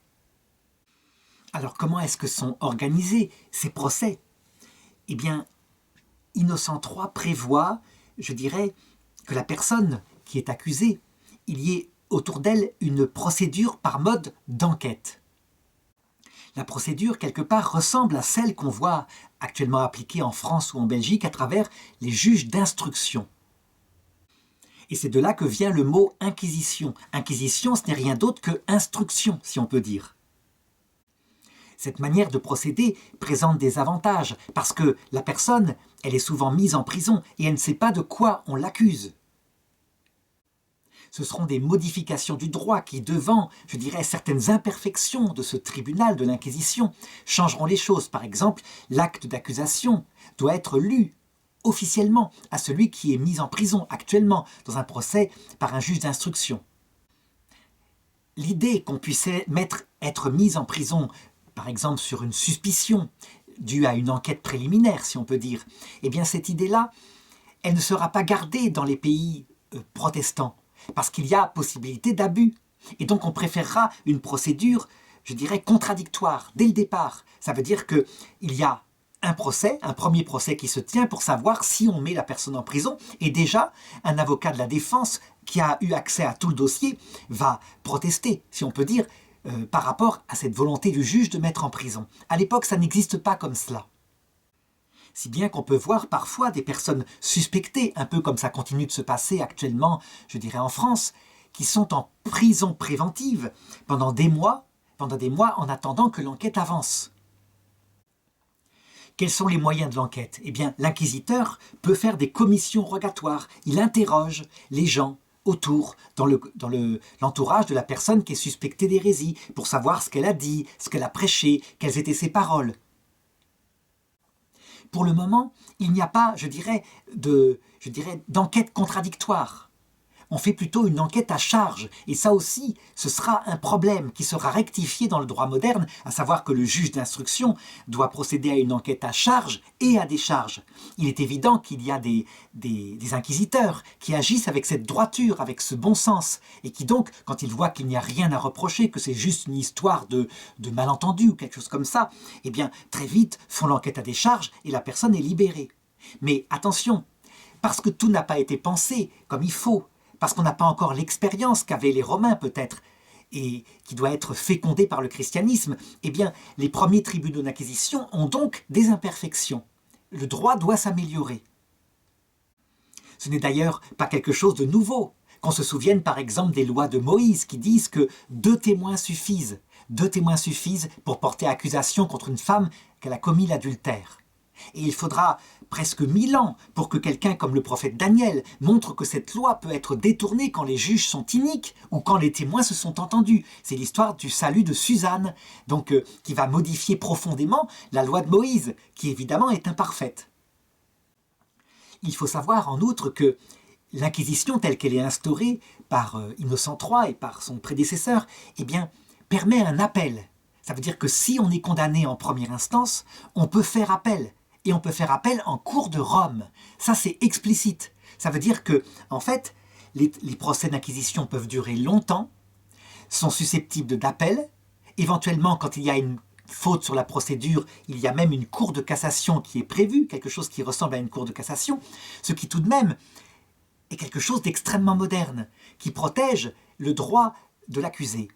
Alors comment est-ce que sont organisés ces procès? Eh bien, Innocent III prévoit, je dirais, que la personne qui est accusée, il y ait autour d'elle une procédure par mode d'enquête. La procédure, quelque part, ressemble à celle qu'on voit actuellement appliquée en France ou en Belgique à travers les juges d'instruction. Et c'est de là que vient le mot inquisition. Inquisition, ce n'est rien d'autre que instruction, si on peut dire. Cette manière de procéder présente des avantages, parce que la personne, elle est souvent mise en prison et elle ne sait pas de quoi on l'accuse. Ce seront des modifications du droit qui, devant, je dirais, certaines imperfections de ce tribunal de l'Inquisition, changeront les choses. Par exemple, l'acte d'accusation doit être lu officiellement à celui qui est mis en prison actuellement dans un procès par un juge d'instruction. L'idée qu'on puisse être mis en prison, par exemple sur une suspicion due à une enquête préliminaire, si on peut dire, eh bien cette idée-là, elle ne sera pas gardée dans les pays protestants, parce qu'il y a possibilité d'abus. Et donc on préférera une procédure, je dirais, contradictoire dès le départ. Ça veut dire qu'il y a un procès, un premier procès qui se tient pour savoir si on met la personne en prison. Et déjà, un avocat de la défense qui a eu accès à tout le dossier va protester, si on peut dire, par rapport à cette volonté du juge de mettre en prison. À l'époque, ça n'existe pas comme cela. Si bien qu'on peut voir parfois des personnes suspectées, un peu comme ça continue de se passer actuellement, je dirais en France, qui sont en prison préventive pendant des mois en attendant que l'enquête avance. Quels sont les moyens de l'enquête? Eh bien, l'inquisiteur peut faire des commissions rogatoires. Il interroge les gens autour, dans l'entourage de la personne qui est suspectée d'hérésie, pour savoir ce qu'elle a dit, ce qu'elle a prêché, quelles étaient ses paroles. Pour le moment, il n'y a pas, je dirais, d'enquête contradictoire. On fait plutôt une enquête à charge. Et ça aussi, ce sera un problème qui sera rectifié dans le droit moderne, à savoir que le juge d'instruction doit procéder à une enquête à charge et à décharge. Il est évident qu'il y a des inquisiteurs qui agissent avec cette droiture, avec ce bon sens, et qui donc, quand ils voient qu'il n'y a rien à reprocher, que c'est juste une histoire de malentendu ou quelque chose comme ça, eh bien, très vite, font l'enquête à décharge et la personne est libérée. Mais attention, parce que tout n'a pas été pensé comme il faut, parce qu'on n'a pas encore l'expérience qu'avaient les Romains peut-être, et qui doit être fécondée par le christianisme, eh bien, les premiers tribunaux d'inquisition ont donc des imperfections. Le droit doit s'améliorer. Ce n'est d'ailleurs pas quelque chose de nouveau Qu'on se souvienne par exemple des lois de Moïse qui disent que 2 témoins suffisent. 2 témoins suffisent pour porter accusation contre une femme qu'elle a commis l'adultère. Et il faudra presque 1000 ans pour que quelqu'un comme le prophète Daniel montre que cette loi peut être détournée quand les juges sont iniques ou quand les témoins se sont entendus. C'est l'histoire du salut de Suzanne, donc qui va modifier profondément la loi de Moïse, qui évidemment est imparfaite. Il faut savoir en outre que l'Inquisition telle qu'elle est instaurée par Innocent III et par son prédécesseur, eh bien, permet un appel. Ça veut dire que si on est condamné en première instance, on peut faire appel. Et on peut faire appel en cour de Rome. Ça, c'est explicite. Ça veut dire que, en fait, les procès d'inquisition peuvent durer longtemps, sont susceptibles d'appel. Éventuellement, quand il y a une faute sur la procédure, il y a même une cour de cassation qui est prévue, quelque chose qui ressemble à une cour de cassation, ce qui tout de même est quelque chose d'extrêmement moderne, qui protège le droit de l'accusé.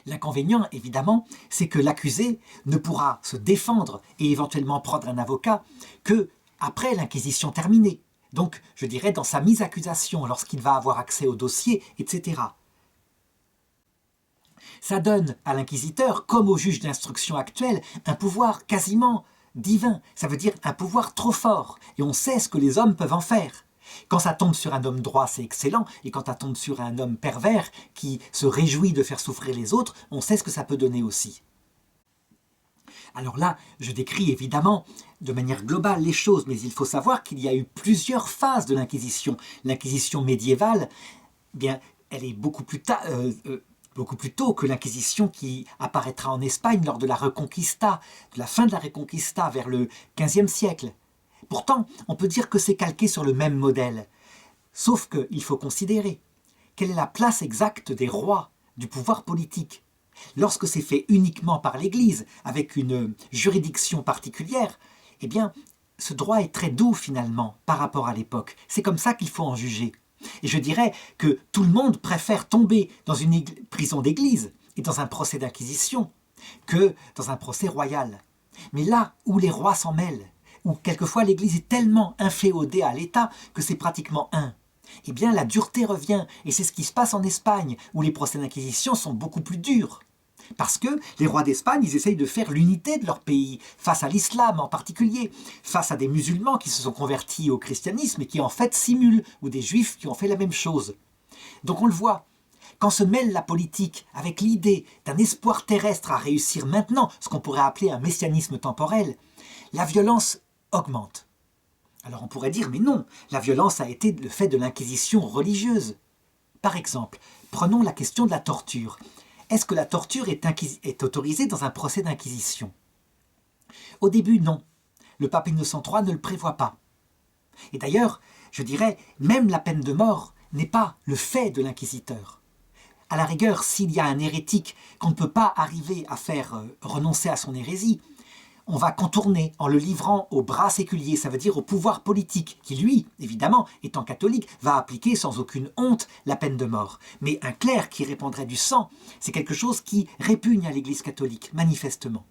L'inconvénient, évidemment, c'est que l'accusé ne pourra se défendre et éventuellement prendre un avocat que après l'inquisition terminée. Donc, je dirais, dans sa mise à accusation, lorsqu'il va avoir accès au dossier, etc. Ça donne à l'inquisiteur, comme au juge d'instruction actuel, un pouvoir quasiment divin. Ça veut dire un pouvoir trop fort. Et on sait ce que les hommes peuvent en faire. Quand ça tombe sur un homme droit, c'est excellent, et quand ça tombe sur un homme pervers qui se réjouit de faire souffrir les autres, on sait ce que ça peut donner aussi. Alors là, je décris évidemment de manière globale les choses, mais il faut savoir qu'il y a eu plusieurs phases de l'Inquisition. L'Inquisition médiévale, eh bien, elle est beaucoup plus tôt que l'Inquisition qui apparaîtra en Espagne lors de la Reconquista, de la fin de la Reconquista vers le XVe siècle. Pourtant, on peut dire que c'est calqué sur le même modèle. Sauf qu'il faut considérer quelle est la place exacte des rois, du pouvoir politique. Lorsque c'est fait uniquement par l'Église, avec une juridiction particulière, eh bien, ce droit est très doux finalement par rapport à l'époque. C'est comme ça qu'il faut en juger. Et je dirais que tout le monde préfère tomber dans une prison d'église et dans un procès d'inquisition que dans un procès royal. Mais là où les rois s'en mêlent, où quelquefois l'Église est tellement inféodée à l'État que c'est pratiquement un, eh bien la dureté revient, et c'est ce qui se passe en Espagne, où les procès d'inquisition sont beaucoup plus durs. Parce que les rois d'Espagne, ils essayent de faire l'unité de leur pays, face à l'islam en particulier, face à des musulmans qui se sont convertis au christianisme et qui en fait simulent, ou des juifs qui ont fait la même chose. Donc on le voit, quand se mêle la politique avec l'idée d'un espoir terrestre à réussir maintenant, ce qu'on pourrait appeler un messianisme temporel, la violence augmente. Alors on pourrait dire, mais non, la violence a été le fait de l'inquisition religieuse. Par exemple, prenons la question de la torture. Est-ce que la torture est autorisée dans un procès d'inquisition? Au début, non. Le pape Innocent III ne le prévoit pas. Et d'ailleurs, je dirais, même la peine de mort n'est pas le fait de l'inquisiteur. À la rigueur, s'il y a un hérétique qu'on ne peut pas arriver à faire renoncer à son hérésie, on va contourner en le livrant au bras séculier, ça veut dire au pouvoir politique, qui lui, évidemment, étant catholique, va appliquer sans aucune honte la peine de mort. Mais un clerc qui répandrait du sang, c'est quelque chose qui répugne à l'Église catholique, manifestement.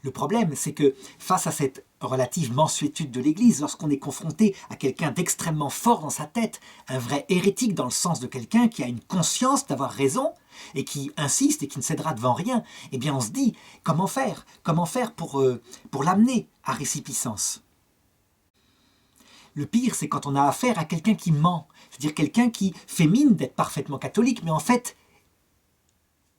Le problème, c'est que face à cette relative mansuétude de l'Église, lorsqu'on est confronté à quelqu'un d'extrêmement fort dans sa tête, un vrai hérétique dans le sens de quelqu'un qui a une conscience d'avoir raison et qui insiste et qui ne cédera devant rien, eh bien on se dit, comment faire pour l'amener à résipiscence? Le pire, c'est quand on a affaire à quelqu'un qui ment, c'est-à-dire quelqu'un qui fait mine d'être parfaitement catholique, mais en fait,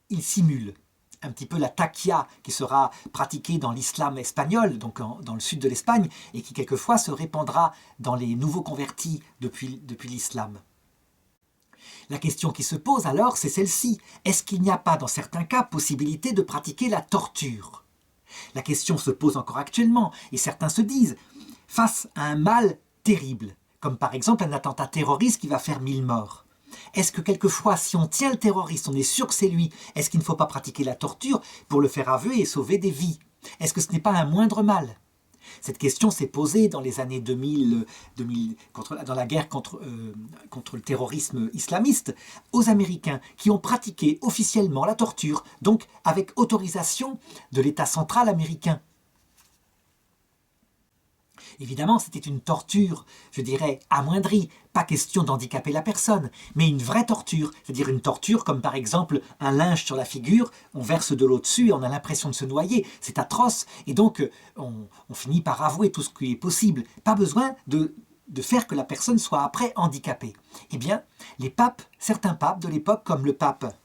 il simule. Un petit peu la taqia qui sera pratiquée dans l'islam espagnol, donc dans le sud de l'Espagne, et qui quelquefois se répandra dans les nouveaux convertis depuis l'islam. La question qui se pose alors, c'est celle-ci. Est-ce qu'il n'y a pas, dans certains cas, possibilité de pratiquer la torture? La question se pose encore actuellement, et certains se disent, face à un mal terrible, comme par exemple un attentat terroriste qui va faire 1000 morts, est-ce que quelquefois, si on tient le terroriste, on est sûr que c'est lui, est-ce qu'il ne faut pas pratiquer la torture pour le faire avouer et sauver des vies? Est-ce que ce n'est pas un moindre mal? Cette question s'est posée dans les années 2000 dans la guerre contre le terrorisme islamiste, aux Américains qui ont pratiqué officiellement la torture, donc avec autorisation de l'État central américain. Évidemment, c'était une torture, je dirais, amoindrie. Pas question d'handicaper la personne, mais une vraie torture. C'est-à-dire une torture comme par exemple un linge sur la figure, on verse de l'eau dessus et on a l'impression de se noyer. C'est atroce. Et donc, on finit par avouer tout ce qui est possible. Pas besoin de faire que la personne soit après handicapée. Eh bien, les papes, certains papes de l'époque, comme le pape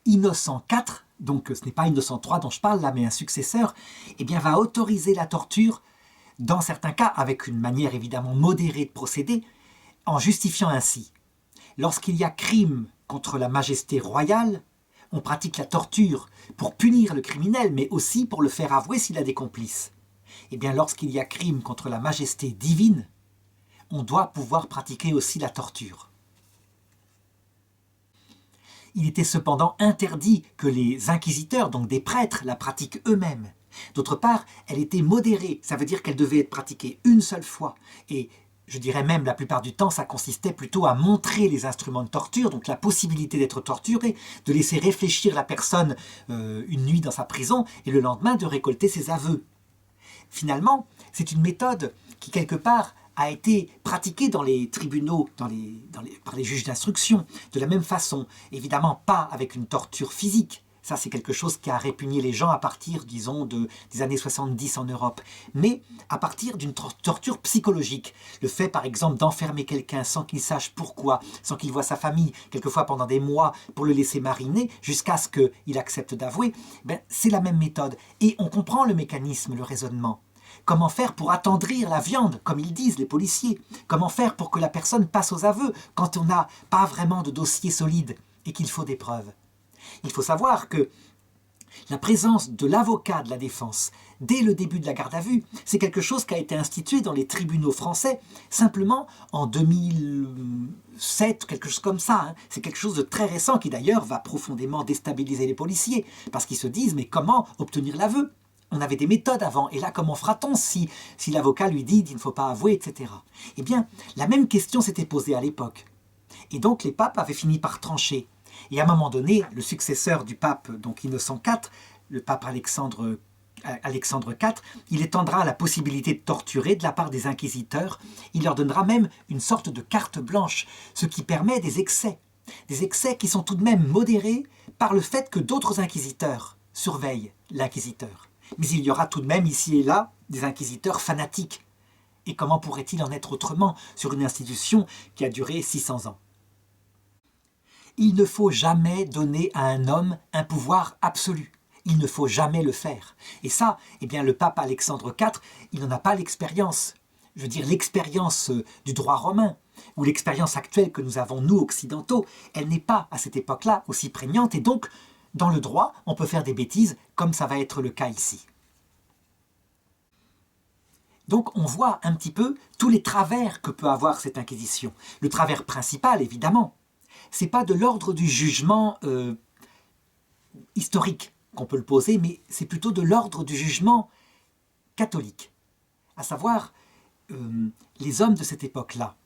Innocent IV, donc ce n'est pas Innocent III dont je parle là, mais un successeur, eh bien, va autoriser la torture dans certains cas, avec une manière évidemment modérée de procéder, en justifiant ainsi. Lorsqu'il y a crime contre la majesté royale, on pratique la torture pour punir le criminel, mais aussi pour le faire avouer s'il a des complices. Eh bien, lorsqu'il y a crime contre la majesté divine, on doit pouvoir pratiquer aussi la torture. Il était cependant interdit que les inquisiteurs, donc des prêtres, la pratiquent eux-mêmes. D'autre part, elle était modérée, ça veut dire qu'elle devait être pratiquée une seule fois. Et je dirais même la plupart du temps, ça consistait plutôt à montrer les instruments de torture, donc la possibilité d'être torturé, de laisser réfléchir la personne une nuit dans sa prison et le lendemain de récolter ses aveux. Finalement, c'est une méthode qui quelque part a été pratiquée dans les tribunaux, par les juges d'instruction, de la même façon, évidemment pas avec une torture physique. Ça, c'est quelque chose qui a répugné les gens à partir, disons, des années 70 en Europe. Mais à partir d'une torture psychologique. Le fait, par exemple, d'enfermer quelqu'un sans qu'il sache pourquoi, sans qu'il voie sa famille, quelquefois pendant des mois, pour le laisser mariner, jusqu'à ce qu'il accepte d'avouer, c'est la même méthode. Et on comprend le mécanisme, le raisonnement. Comment faire pour attendrir la viande, comme ils disent les policiers? Comment faire pour que la personne passe aux aveux quand on n'a pas vraiment de dossier solide et qu'il faut des preuves? Il faut savoir que la présence de l'avocat de la défense dès le début de la garde à vue, c'est quelque chose qui a été institué dans les tribunaux français simplement en 2007, quelque chose comme ça. C'est quelque chose de très récent qui d'ailleurs va profondément déstabiliser les policiers parce qu'ils se disent mais comment obtenir l'aveu? On avait des méthodes avant, et là, comment fera-t-on si l'avocat lui dit qu'il ne faut pas avouer, etc. Eh bien, la même question s'était posée à l'époque. Et donc, les papes avaient fini par trancher. Et à un moment donné, le successeur du pape, donc Innocent IV, le pape Alexandre IV, il étendra la possibilité de torturer de la part des inquisiteurs. Il leur donnera même une sorte de carte blanche, ce qui permet des excès qui sont tout de même modérés par le fait que d'autres inquisiteurs surveillent l'inquisiteur. Mais il y aura tout de même ici et là des inquisiteurs fanatiques. Et comment pourrait-il en être autrement sur une institution qui a duré 600 ans? Il ne faut jamais donner à un homme un pouvoir absolu. Il ne faut jamais le faire. Et ça, eh bien, le pape Alexandre IV, il n'en a pas l'expérience. Je veux dire, l'expérience du droit romain, ou l'expérience actuelle que nous avons, nous, occidentaux, elle n'est pas, à cette époque-là, aussi prégnante. Et donc, dans le droit, on peut faire des bêtises, comme ça va être le cas ici. Donc on voit un petit peu tous les travers que peut avoir cette inquisition. Le travers principal, évidemment, c'est pas de l'ordre du jugement historique qu'on peut le poser, mais c'est plutôt de l'ordre du jugement catholique. À savoir, les hommes de cette époque-là,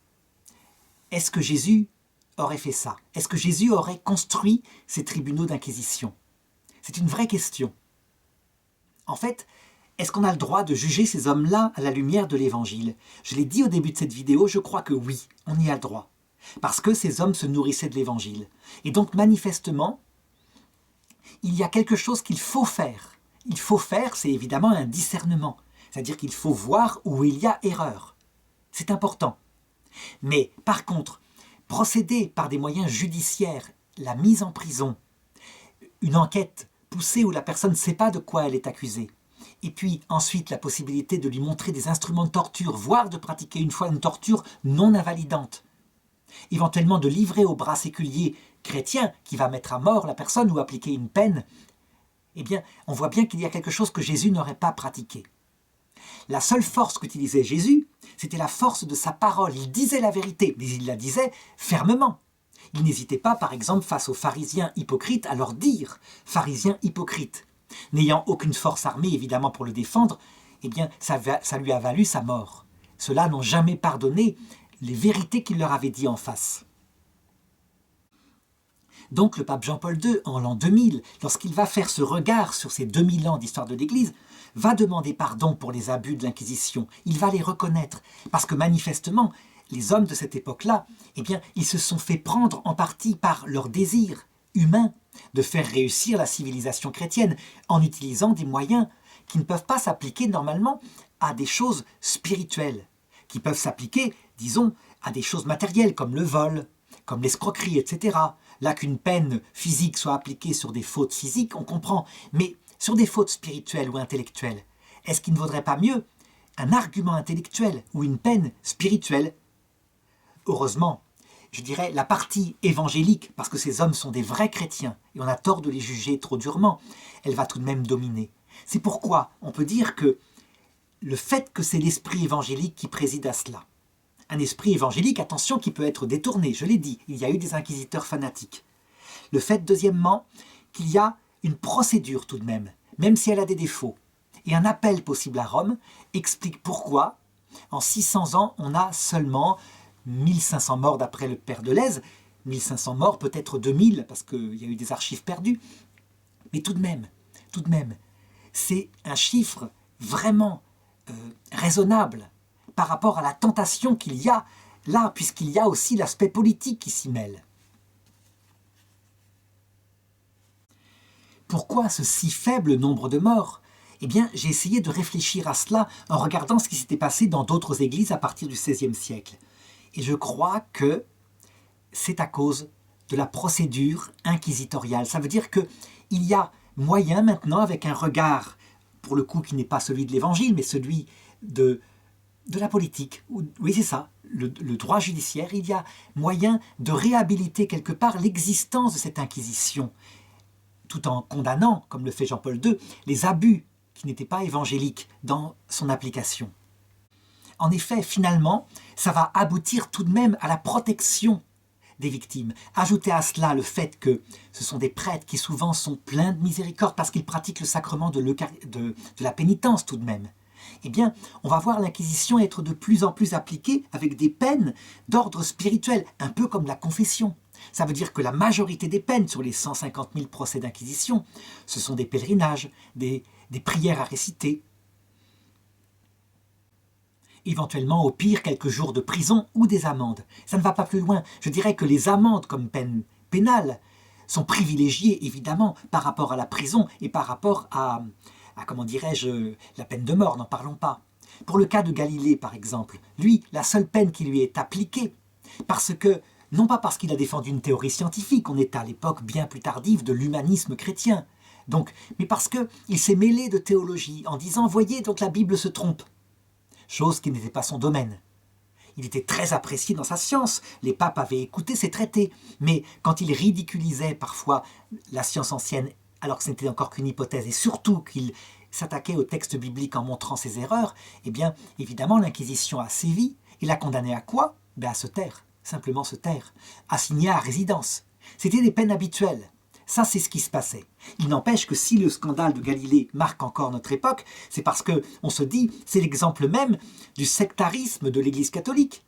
est-ce que Jésus aurait fait ça? Est-ce que Jésus aurait construit ces tribunaux d'inquisition? C'est une vraie question. En fait, est-ce qu'on a le droit de juger ces hommes-là à la lumière de l'Évangile? Je l'ai dit au début de cette vidéo, je crois que oui, on y a le droit. Parce que ces hommes se nourrissaient de l'Évangile. Et donc, manifestement, il y a quelque chose qu'il faut faire. Il faut faire, c'est évidemment un discernement. C'est-à-dire qu'il faut voir où il y a erreur. C'est important. Mais, par contre, procéder par des moyens judiciaires, la mise en prison, une enquête poussée où la personne ne sait pas de quoi elle est accusée, et puis ensuite la possibilité de lui montrer des instruments de torture, voire de pratiquer une fois une torture non invalidante, éventuellement de livrer au bras séculier chrétien qui va mettre à mort la personne ou appliquer une peine, eh bien, on voit bien qu'il y a quelque chose que Jésus n'aurait pas pratiqué. La seule force qu'utilisait Jésus, c'était la force de sa parole. Il disait la vérité, mais il la disait fermement. Il n'hésitait pas, par exemple, face aux pharisiens hypocrites, à leur dire « pharisiens hypocrites ». N'ayant aucune force armée, évidemment, pour le défendre, eh bien, ça lui a valu sa mort. Ceux-là n'ont jamais pardonné les vérités qu'il leur avait dit en face. Donc le pape Jean-Paul II, en l'an 2000, lorsqu'il va faire ce regard sur ces 2000 ans d'histoire de l'Église, va demander pardon pour les abus de l'Inquisition. Il va les reconnaître. Parce que manifestement, les hommes de cette époque-là, eh bien, ils se sont fait prendre en partie par leur désir humain de faire réussir la civilisation chrétienne en utilisant des moyens qui ne peuvent pas s'appliquer normalement à des choses spirituelles, qui peuvent s'appliquer, disons, à des choses matérielles comme le vol, comme l'escroquerie, etc. Là, qu'une peine physique soit appliquée sur des fautes physiques, on comprend. Mais sur des fautes spirituelles ou intellectuelles, est-ce qu'il ne vaudrait pas mieux un argument intellectuel ou une peine spirituelle? Heureusement, je dirais la partie évangélique, parce que ces hommes sont des vrais chrétiens, et on a tort de les juger trop durement, elle va tout de même dominer. C'est pourquoi on peut dire que le fait que c'est l'esprit évangélique qui préside à cela. Un esprit évangélique, attention, qui peut être détourné, je l'ai dit, il y a eu des inquisiteurs fanatiques. Le fait, deuxièmement, qu'il y a une procédure tout de même si elle a des défauts, et un appel possible à Rome, explique pourquoi, en 600 ans, on a seulement 1500 morts d'après le père de Lèze, 1500 morts, peut-être 2000, parce qu'il y a eu des archives perdues, mais tout de même, c'est un chiffre vraiment raisonnable par rapport à la tentation qu'il y a là, puisqu'il y a aussi l'aspect politique qui s'y mêle. Pourquoi ce si faible nombre de morts? Eh bien, j'ai essayé de réfléchir à cela en regardant ce qui s'était passé dans d'autres églises à partir du XVIe siècle. Et je crois que c'est à cause de la procédure inquisitoriale. Ça veut dire qu'il y a moyen maintenant, avec un regard, pour le coup qui n'est pas celui de l'Évangile, mais celui de la politique. Oui, c'est ça, le droit judiciaire, il y a moyen de réhabiliter quelque part l'existence de cette inquisition, tout en condamnant, comme le fait Jean-Paul II, les abus qui n'étaient pas évangéliques dans son application. En effet, finalement, ça va aboutir tout de même à la protection des victimes. Ajoutez à cela le fait que ce sont des prêtres qui souvent sont pleins de miséricorde parce qu'ils pratiquent le sacrement de la pénitence tout de même. Eh bien, on va voir l'Inquisition être de plus en plus appliquée avec des peines d'ordre spirituel, un peu comme la confession. Ça veut dire que la majorité des peines sur les 150 000 procès d'Inquisition, ce sont des pèlerinages, des prières à réciter, éventuellement au pire quelques jours de prison ou des amendes. Ça ne va pas plus loin. Je dirais que les amendes comme peine pénale sont privilégiées évidemment par rapport à la prison et par rapport à comment dirais-je, la peine de mort, n'en parlons pas. Pour le cas de Galilée par exemple, lui, la seule peine qui lui est appliquée, parce que, non pas parce qu'il a défendu une théorie scientifique, on est à l'époque bien plus tardive de l'humanisme chrétien, donc, mais parce qu'il s'est mêlé de théologie en disant « Voyez, donc la Bible se trompe ». Chose qui n'était pas son domaine. Il était très apprécié dans sa science, les papes avaient écouté ses traités, mais quand il ridiculisait parfois la science ancienne, alors que ce n'était encore qu'une hypothèse, et surtout qu'il s'attaquait au texte biblique en montrant ses erreurs, eh bien, évidemment, l'Inquisition a sévi, et l'a condamné à quoi? À se taire, simplement se taire, assigné à résidence. C'était des peines habituelles. Ça, c'est ce qui se passait. Il n'empêche que si le scandale de Galilée marque encore notre époque, c'est parce qu'on se dit, c'est l'exemple même du sectarisme de l'Église catholique.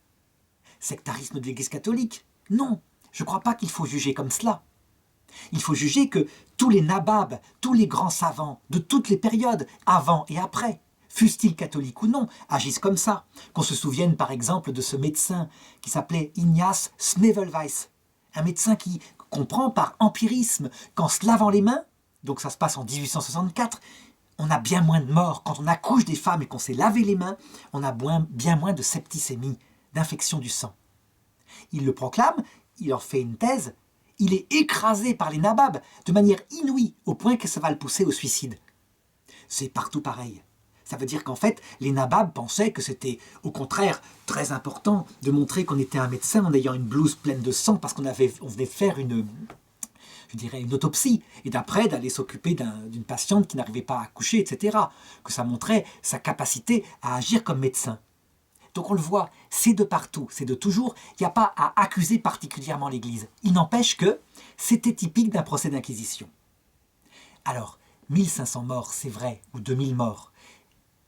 Sectarisme de l'Église catholique? Non, je ne crois pas qu'il faut juger comme cela. Il faut juger que tous les nababs, tous les grands savants, de toutes les périodes, avant et après, fussent-ils catholiques ou non, agissent comme ça. Qu'on se souvienne par exemple de ce médecin qui s'appelait Ignaz Semmelweis, un médecin qui comprend par empirisme qu'en se lavant les mains, donc ça se passe en 1864, on a bien moins de morts. Quand on accouche des femmes et qu'on s'est lavé les mains, on a bien moins de septicémie, d'infection du sang. Il le proclame, il en fait une thèse, il est écrasé par les nababs de manière inouïe, au point que ça va le pousser au suicide. C'est partout pareil. Ça veut dire qu'en fait, les nababs pensaient que c'était au contraire très important de montrer qu'on était un médecin en ayant une blouse pleine de sang parce qu'on venait de faire une autopsie, et d'après d'aller s'occuper d'une patiente qui n'arrivait pas à accoucher, etc. Que ça montrait sa capacité à agir comme médecin. Donc on le voit, c'est de partout, c'est de toujours, il n'y a pas à accuser particulièrement l'Église. Il n'empêche que c'était typique d'un procès d'inquisition. Alors, 1500 morts, c'est vrai, ou 2000 morts,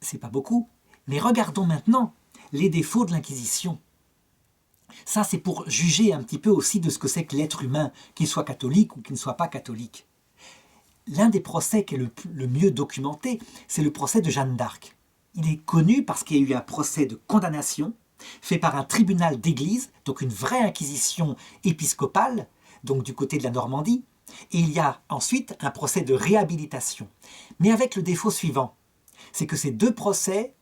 c'est pas beaucoup, mais regardons maintenant les défauts de l'Inquisition. Ça, c'est pour juger un petit peu aussi de ce que c'est que l'être humain, qu'il soit catholique ou qu'il ne soit pas catholique. l'un des procès qui est le mieux documenté, c'est le procès de Jeanne d'Arc. Il est connu parce qu'il y a eu un procès de condamnation fait par un tribunal d'église, donc une vraie inquisition épiscopale, donc du côté de la Normandie, et il y a ensuite un procès de réhabilitation. Mais avec le défaut suivant, c'est que ces deux procès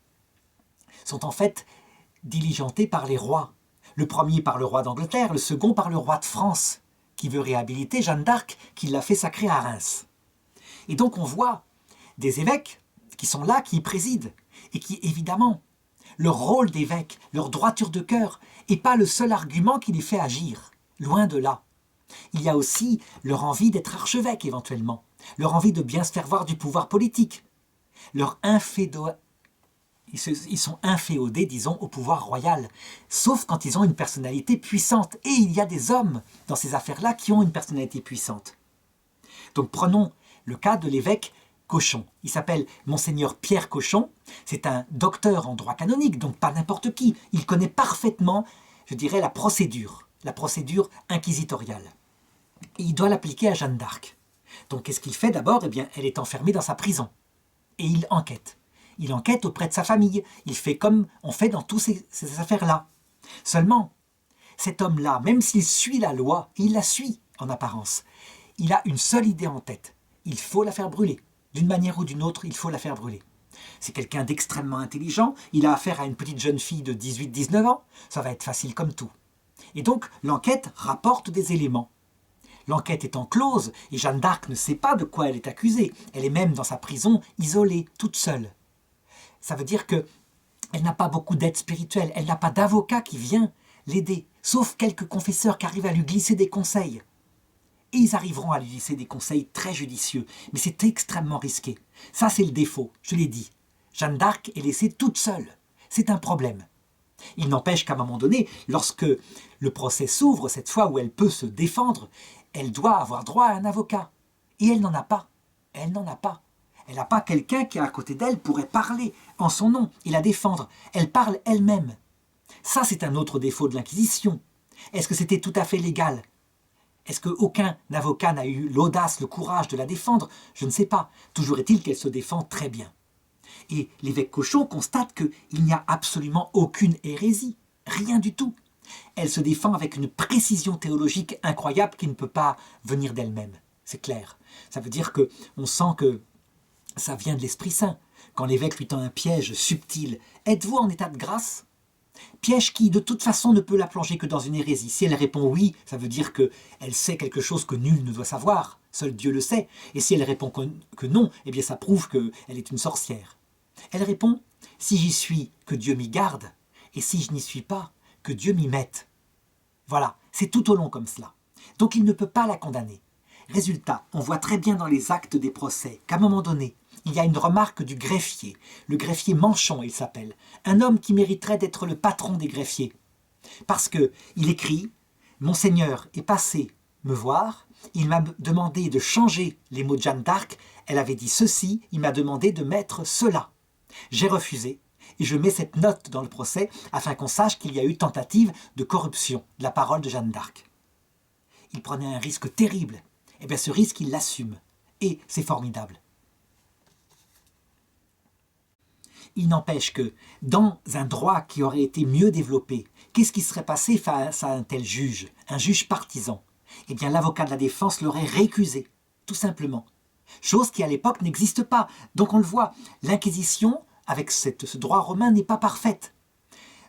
sont en fait diligentés par les rois. Le premier par le roi d'Angleterre, le second par le roi de France, qui veut réhabiliter Jeanne d'Arc, qui l'a fait sacrer à Reims. Et donc on voit des évêques qui sont là, qui y président, et qui évidemment, leur rôle d'évêque, leur droiture de cœur, n'est pas le seul argument qui les fait agir, loin de là. Il y a aussi leur envie d'être archevêque éventuellement, leur envie de bien se faire voir du pouvoir politique, ils sont inféodés, disons, au pouvoir royal, sauf quand ils ont une personnalité puissante. Et il y a des hommes dans ces affaires-là qui ont une personnalité puissante. Donc prenons le cas de l'évêque Cochon. Il s'appelle Monseigneur Pierre Cochon. C'est un docteur en droit canonique, donc pas n'importe qui. Il connaît parfaitement, je dirais, la procédure inquisitoriale. Et il doit l'appliquer à Jeanne d'Arc. Donc qu'est-ce qu'il fait d'abord? Eh bien, elle est enfermée dans sa prison. Et il enquête. Il enquête auprès de sa famille. Il fait comme on fait dans toutes ces affaires-là. Seulement, cet homme-là, même s'il suit la loi, il la suit en apparence, il a une seule idée en tête. Il faut la faire brûler. D'une manière ou d'une autre, il faut la faire brûler. C'est quelqu'un d'extrêmement intelligent. Il a affaire à une petite jeune fille de 18-19 ans. Ça va être facile comme tout. Et donc, l'enquête rapporte des éléments. L'enquête étant close, et Jeanne d'Arc ne sait pas de quoi elle est accusée. Elle est même dans sa prison, isolée, toute seule. Ça veut dire qu'elle n'a pas beaucoup d'aide spirituelle, elle n'a pas d'avocat qui vient l'aider, sauf quelques confesseurs qui arrivent à lui glisser des conseils. Et ils arriveront à lui glisser des conseils très judicieux, mais c'est extrêmement risqué. Ça, c'est le défaut, je l'ai dit. Jeanne d'Arc est laissée toute seule. C'est un problème. Il n'empêche qu'à un moment donné, lorsque le procès s'ouvre, cette fois où elle peut se défendre, elle doit avoir droit à un avocat. Et elle n'en a pas. Elle n'en a pas. Elle n'a pas quelqu'un qui, à côté d'elle, pourrait parler en son nom et la défendre. Elle parle elle-même. Ça, c'est un autre défaut de l'Inquisition. Est-ce que c'était tout à fait légal? Est-ce qu'aucun avocat n'a eu l'audace, le courage de la défendre? Je ne sais pas. Toujours est-il qu'elle se défend très bien. Et l'évêque Cochon constate qu'il n'y a absolument aucune hérésie. Rien du tout. Elle se défend avec une précision théologique incroyable qui ne peut pas venir d'elle-même. C'est clair. Ça veut dire qu'on sent que ça vient de l'Esprit Saint. Quand l'évêque lui tend un piège subtil, « Êtes-vous en état de grâce ?» Piège qui, de toute façon, ne peut la plonger que dans une hérésie. Si elle répond oui, ça veut dire qu'elle sait quelque chose que nul ne doit savoir. Seul Dieu le sait. Et si elle répond que non, eh bien ça prouve qu'elle est une sorcière. Elle répond « Si j'y suis, que Dieu m'y garde. Et si je n'y suis pas, que Dieu m'y mette. » Voilà, c'est tout au long comme cela. Donc il ne peut pas la condamner. Résultat, on voit très bien dans les actes des procès qu'à un moment donné, il y a une remarque du greffier, le greffier Manchon il s'appelle, un homme qui mériterait d'être le patron des greffiers. Parce qu'il écrit « Monseigneur est passé me voir, il m'a demandé de changer les mots de Jeanne d'Arc, elle avait dit ceci, il m'a demandé de mettre cela. J'ai refusé, et je mets cette note dans le procès afin qu'on sache qu'il y a eu tentative de corruption de la parole de Jeanne d'Arc. » Il prenait un risque terrible. Eh bien ce risque, il l'assume. Et c'est formidable. Il n'empêche que, dans un droit qui aurait été mieux développé, qu'est-ce qui serait passé face à un tel juge, un juge partisan? Eh bien l'avocat de la défense l'aurait récusé, tout simplement. Chose qui à l'époque n'existe pas. Donc on le voit, l'Inquisition, avec ce droit romain, n'est pas parfaite.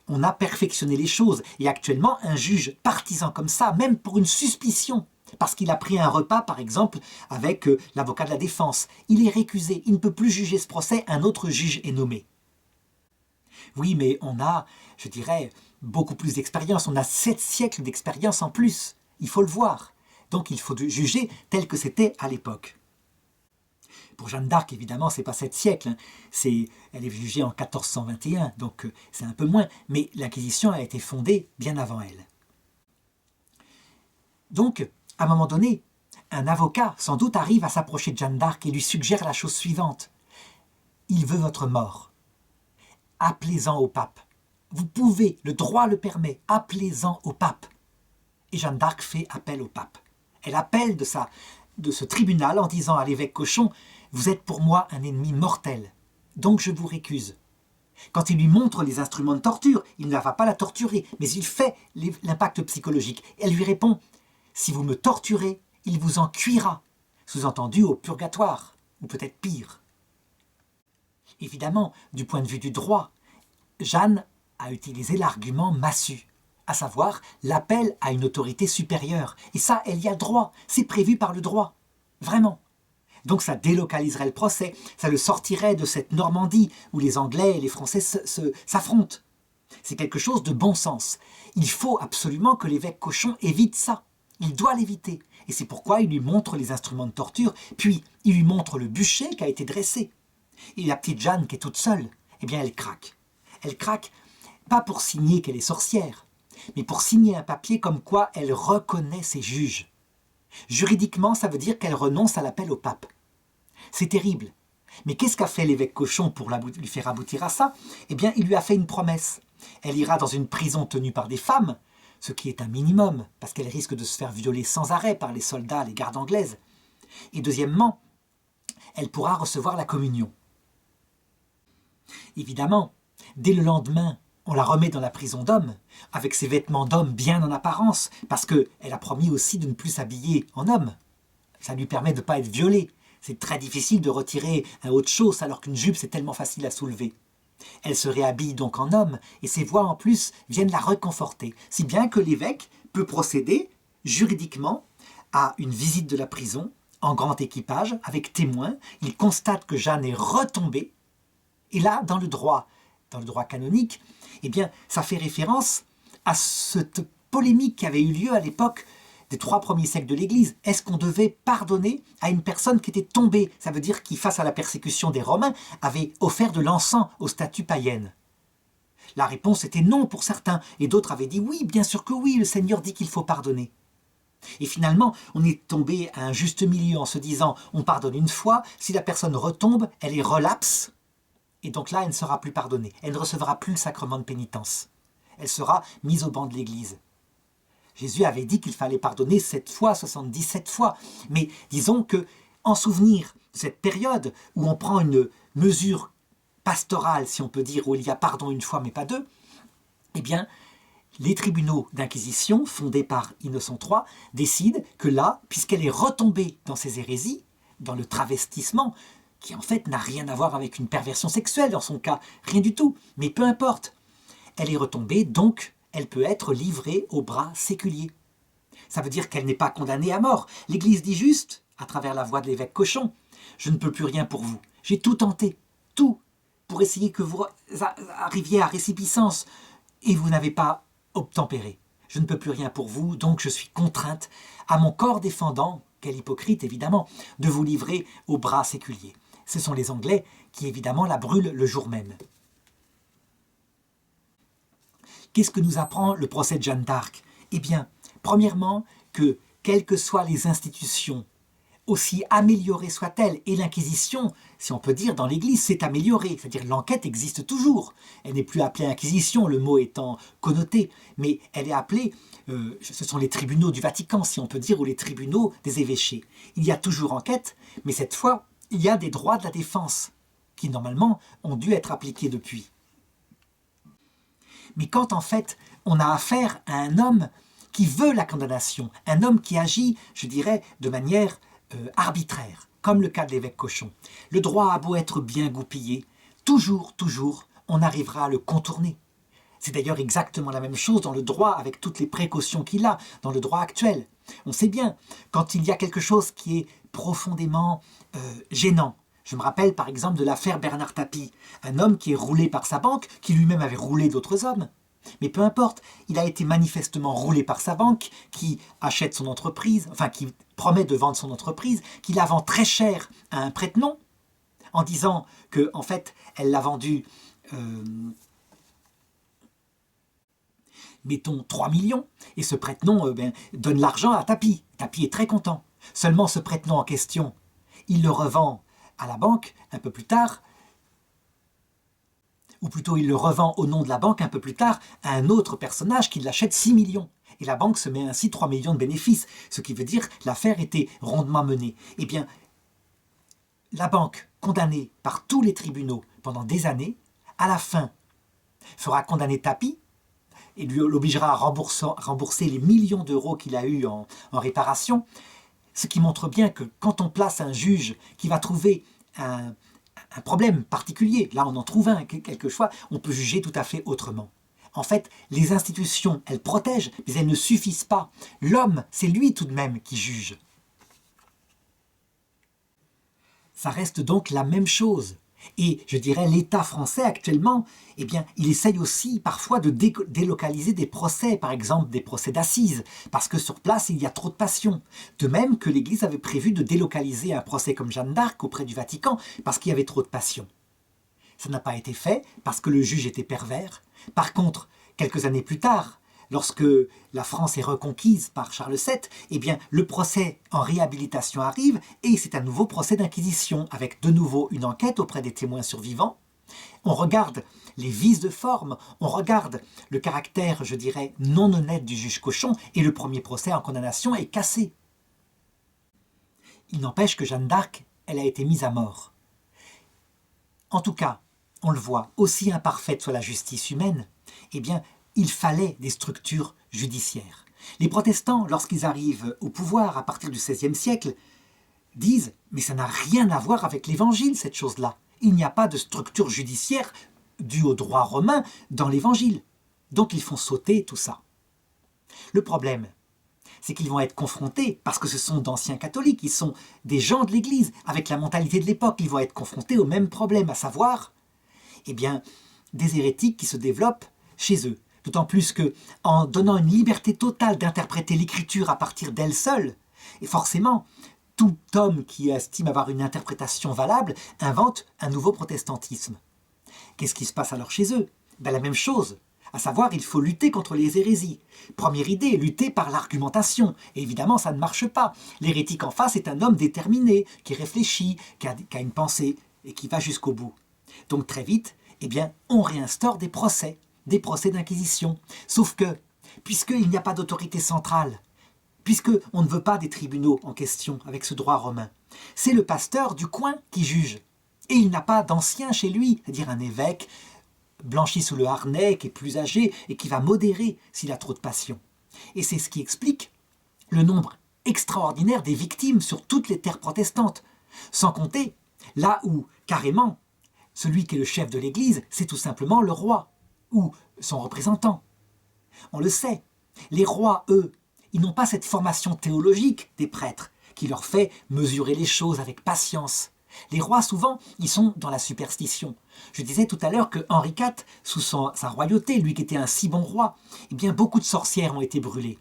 On a perfectionné les choses. Et actuellement, un juge partisan comme ça, même pour une suspicion, parce qu'il a pris un repas, par exemple, avec l'avocat de la défense, il est récusé, il ne peut plus juger ce procès, un autre juge est nommé. Oui, mais on a, je dirais, beaucoup plus d'expérience, on a 7 siècles d'expérience en plus, il faut le voir. Donc il faut juger tel que c'était à l'époque. Pour Jeanne d'Arc, évidemment, ce n'est pas 7 siècles, elle est jugée en 1421, donc c'est un peu moins, mais l'Inquisition a été fondée bien avant elle. Donc, à un moment donné, un avocat, sans doute, arrive à s'approcher de Jeanne d'Arc et lui suggère la chose suivante. Il veut votre mort. Appelez-en au pape. Vous pouvez, le droit le permet, appelez-en au pape. Et Jeanne d'Arc fait appel au pape. Elle appelle de de ce tribunal en disant à l'évêque Cochon « Vous êtes pour moi un ennemi mortel, donc je vous récuse ». Quand il lui montre les instruments de torture, il ne va pas la torturer, mais il fait l'impact psychologique. Elle lui répond « Si vous me torturez, il vous en cuira », sous-entendu au purgatoire, ou peut-être pire. Évidemment, du point de vue du droit, Jeanne a utilisé l'argument massu, à savoir l'appel à une autorité supérieure. Et ça, elle y a le droit, c'est prévu par le droit, vraiment. Donc ça délocaliserait le procès, ça le sortirait de cette Normandie où les Anglais et les Français s'affrontent. C'est quelque chose de bon sens. Il faut absolument que l'évêque Cochon évite ça. Il doit l'éviter. Et c'est pourquoi il lui montre les instruments de torture, puis il lui montre le bûcher qui a été dressé. Et la petite Jeanne qui est toute seule, eh bien elle craque. Elle craque, pas pour signer qu'elle est sorcière, mais pour signer un papier comme quoi elle reconnaît ses juges. Juridiquement, ça veut dire qu'elle renonce à l'appel au pape. C'est terrible. Mais qu'est-ce qu'a fait l'évêque Cochon pour lui faire aboutir à ça? Eh bien, il lui a fait une promesse. Elle ira dans une prison tenue par des femmes, ce qui est un minimum, parce qu'elle risque de se faire violer sans arrêt par les soldats, les gardes anglaises. Et deuxièmement, elle pourra recevoir la communion. Évidemment, dès le lendemain, on la remet dans la prison d'homme, avec ses vêtements d'homme bien en apparence, parce qu'elle a promis aussi de ne plus s'habiller en homme. Ça lui permet de ne pas être violée. C'est très difficile de retirer un haut de chausse alors qu'une jupe c'est tellement facile à soulever. Elle se réhabille donc en homme, et ses voix en plus viennent la réconforter, si bien que l'évêque peut procéder juridiquement à une visite de la prison en grand équipage, avec témoins. Il constate que Jeanne est retombée, et là, dans le droit canonique, eh bien, ça fait référence à cette polémique qui avait eu lieu à l'époque des 3 premiers siècles de l'Église. Est-ce qu'on devait pardonner à une personne qui était tombée? Ça veut dire qui, face à la persécution des Romains, avait offert de l'encens aux statues païennes. La réponse était non pour certains, et d'autres avaient dit oui, bien sûr que oui, le Seigneur dit qu'il faut pardonner. Et finalement, on est tombé à un juste milieu en se disant on pardonne une fois, si la personne retombe, elle est relapse, et donc là, elle ne sera plus pardonnée. Elle ne recevra plus le sacrement de pénitence. Elle sera mise au banc de l'Église. Jésus avait dit qu'il fallait pardonner 7 fois, 77 fois. Mais disons que, en souvenir de cette période où on prend une mesure pastorale, si on peut dire, où il y a pardon une fois mais pas deux, eh bien, les tribunaux d'inquisition, fondés par Innocent III, décident que là, puisqu'elle est retombée dans ses hérésies, dans le travestissement, qui en fait n'a rien à voir avec une perversion sexuelle dans son cas, rien du tout, mais peu importe, elle est retombée, donc elle peut être livrée aux bras séculiers. Ça veut dire qu'elle n'est pas condamnée à mort. L'Église dit juste, à travers la voix de l'évêque Cochon, « Je ne peux plus rien pour vous. J'ai tout tenté, tout, pour essayer que vous arriviez à récipiscence, et vous n'avez pas obtempéré. Je ne peux plus rien pour vous, donc je suis contrainte, à mon corps défendant, quel hypocrite évidemment, de vous livrer aux bras séculiers. » Ce sont les Anglais qui évidemment la brûlent le jour même. Qu'est-ce que nous apprend le procès de Jeanne d'Arc? Eh bien, premièrement, que quelles que soient les institutions, aussi améliorées soient-elles, et l'Inquisition, si on peut dire, dans l'Église, s'est améliorée, c'est-à-dire l'enquête existe toujours. Elle n'est plus appelée Inquisition, le mot étant connoté, mais elle est appelée, ce sont les tribunaux du Vatican, si on peut dire, ou les tribunaux des évêchés. Il y a toujours enquête, mais cette fois, il y a des droits de la défense, qui normalement ont dû être appliqués depuis. Mais quand en fait on a affaire à un homme qui veut la condamnation, un homme qui agit, je dirais, de manière arbitraire, comme le cas de l'évêque Cochon, le droit a beau être bien goupillé, toujours, on arrivera à le contourner. C'est d'ailleurs exactement la même chose dans le droit, avec toutes les précautions qu'il a, dans le droit actuel. On sait bien, quand il y a quelque chose qui est profondément gênant, je me rappelle par exemple de l'affaire Bernard Tapie, un homme qui est roulé par sa banque, qui lui-même avait roulé d'autres hommes. Mais peu importe, il a été manifestement roulé par sa banque, qui achète son entreprise, enfin qui promet de vendre son entreprise, qui la vend très cher à un prête-nom, en disant que en fait elle l'a vendu, mettons 3 millions, et ce prête-nom donne l'argent à Tapie. Tapie est très content. Seulement ce prête-nom en question, il le revend à la banque un peu plus tard, ou plutôt il le revend au nom de la banque un peu plus tard à un autre personnage qui l'achète 6 millions. et la banque se met ainsi 3 millions de bénéfices, ce qui veut dire que l'affaire était rondement menée. Eh bien, la banque, condamnée par tous les tribunaux pendant des années, à la fin, fera condamner Tapi et lui l'obligera à rembourser les millions d'euros qu'il a eus en réparation, ce qui montre bien que quand on place un juge qui va trouver un problème particulier, là on en trouve un, quelque chose, on peut juger tout à fait autrement. En fait, les institutions, elles protègent, mais elles ne suffisent pas. L'homme, c'est lui tout de même qui juge. Ça reste donc la même chose. Et je dirais l'État français actuellement, eh bien, il essaye aussi parfois de délocaliser des procès, par exemple des procès d'assises, parce que sur place il y a trop de passion. De même que l'Église avait prévu de délocaliser un procès comme Jeanne d'Arc auprès du Vatican, parce qu'il y avait trop de passion. Ça n'a pas été fait, parce que le juge était pervers. Par contre, quelques années plus tard, lorsque la France est reconquise par Charles VII, eh bien, le procès en réhabilitation arrive et c'est un nouveau procès d'inquisition avec de nouveau une enquête auprès des témoins survivants. On regarde les vices de forme, on regarde le caractère, je dirais, non honnête du juge Cochon et le premier procès en condamnation est cassé. Il n'empêche que Jeanne d'Arc, elle a été mise à mort. En tout cas, on le voit, aussi imparfaite soit la justice humaine, eh bien, il fallait des structures judiciaires. Les protestants, lorsqu'ils arrivent au pouvoir à partir du XVIe siècle, disent « mais ça n'a rien à voir avec l'Évangile, cette chose-là. Il n'y a pas de structure judiciaire due au droit romain dans l'Évangile. » Donc ils font sauter tout ça. Le problème, c'est qu'ils vont être confrontés, parce que ce sont d'anciens catholiques, ils sont des gens de l'Église, avec la mentalité de l'époque, ils vont être confrontés au même problème, à savoir, eh bien, des hérétiques qui se développent chez eux. D'autant plus que, en donnant une liberté totale d'interpréter l'écriture à partir d'elle seule, et forcément, tout homme qui estime avoir une interprétation valable invente un nouveau protestantisme. Qu'est-ce qui se passe alors chez eux? Ben, la même chose, à savoir il faut lutter contre les hérésies. Première idée, lutter par l'argumentation. Et évidemment, ça ne marche pas. L'hérétique en face est un homme déterminé, qui réfléchit, qui a une pensée, et qui va jusqu'au bout. Donc très vite, eh bien, on réinstaure des procès d'inquisition. Sauf que, puisqu'il n'y a pas d'autorité centrale, puisqu'on ne veut pas des tribunaux en question avec ce droit romain, c'est le pasteur du coin qui juge. Et il n'a pas d'ancien chez lui, c'est-à-dire un évêque blanchi sous le harnais, qui est plus âgé et qui va modérer s'il a trop de passion. Et c'est ce qui explique le nombre extraordinaire des victimes sur toutes les terres protestantes. Sans compter, là où, carrément, celui qui est le chef de l'Église, c'est tout simplement le roi ou son représentant. On le sait, les rois, eux, ils n'ont pas cette formation théologique des prêtres qui leur fait mesurer les choses avec patience. Les rois, souvent, ils sont dans la superstition. Je disais tout à l'heure que Henri IV, sous sa royauté, lui qui était un si bon roi, eh bien, beaucoup de sorcières ont été brûlées.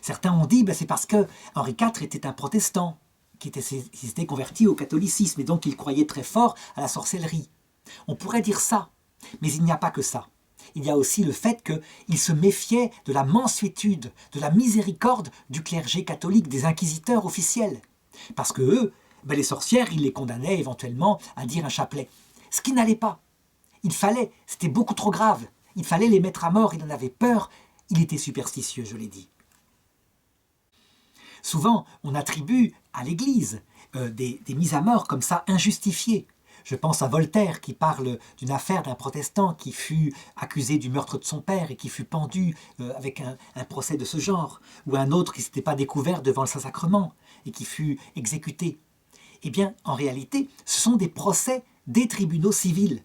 Certains ont dit c'est parce que Henri IV était un protestant, qui s'était converti au catholicisme, et donc il croyait très fort à la sorcellerie. On pourrait dire ça, mais il n'y a pas que ça. Il y a aussi le fait qu'il se méfiait de la mansuétude, de la miséricorde du clergé catholique, des inquisiteurs officiels. Parce que eux, les sorcières, ils les condamnaient éventuellement à dire un chapelet. Ce qui n'allait pas. C'était beaucoup trop grave. Il fallait les mettre à mort, il en avait peur. Il était superstitieux, je l'ai dit. Souvent, on attribue à l'Église des mises à mort comme ça injustifiées. Je pense à Voltaire qui parle d'une affaire d'un protestant qui fut accusé du meurtre de son père et qui fut pendu avec un procès de ce genre, ou un autre qui ne s'était pas découvert devant le Saint-Sacrement et qui fut exécuté. Eh bien, en réalité, ce sont des procès des tribunaux civils.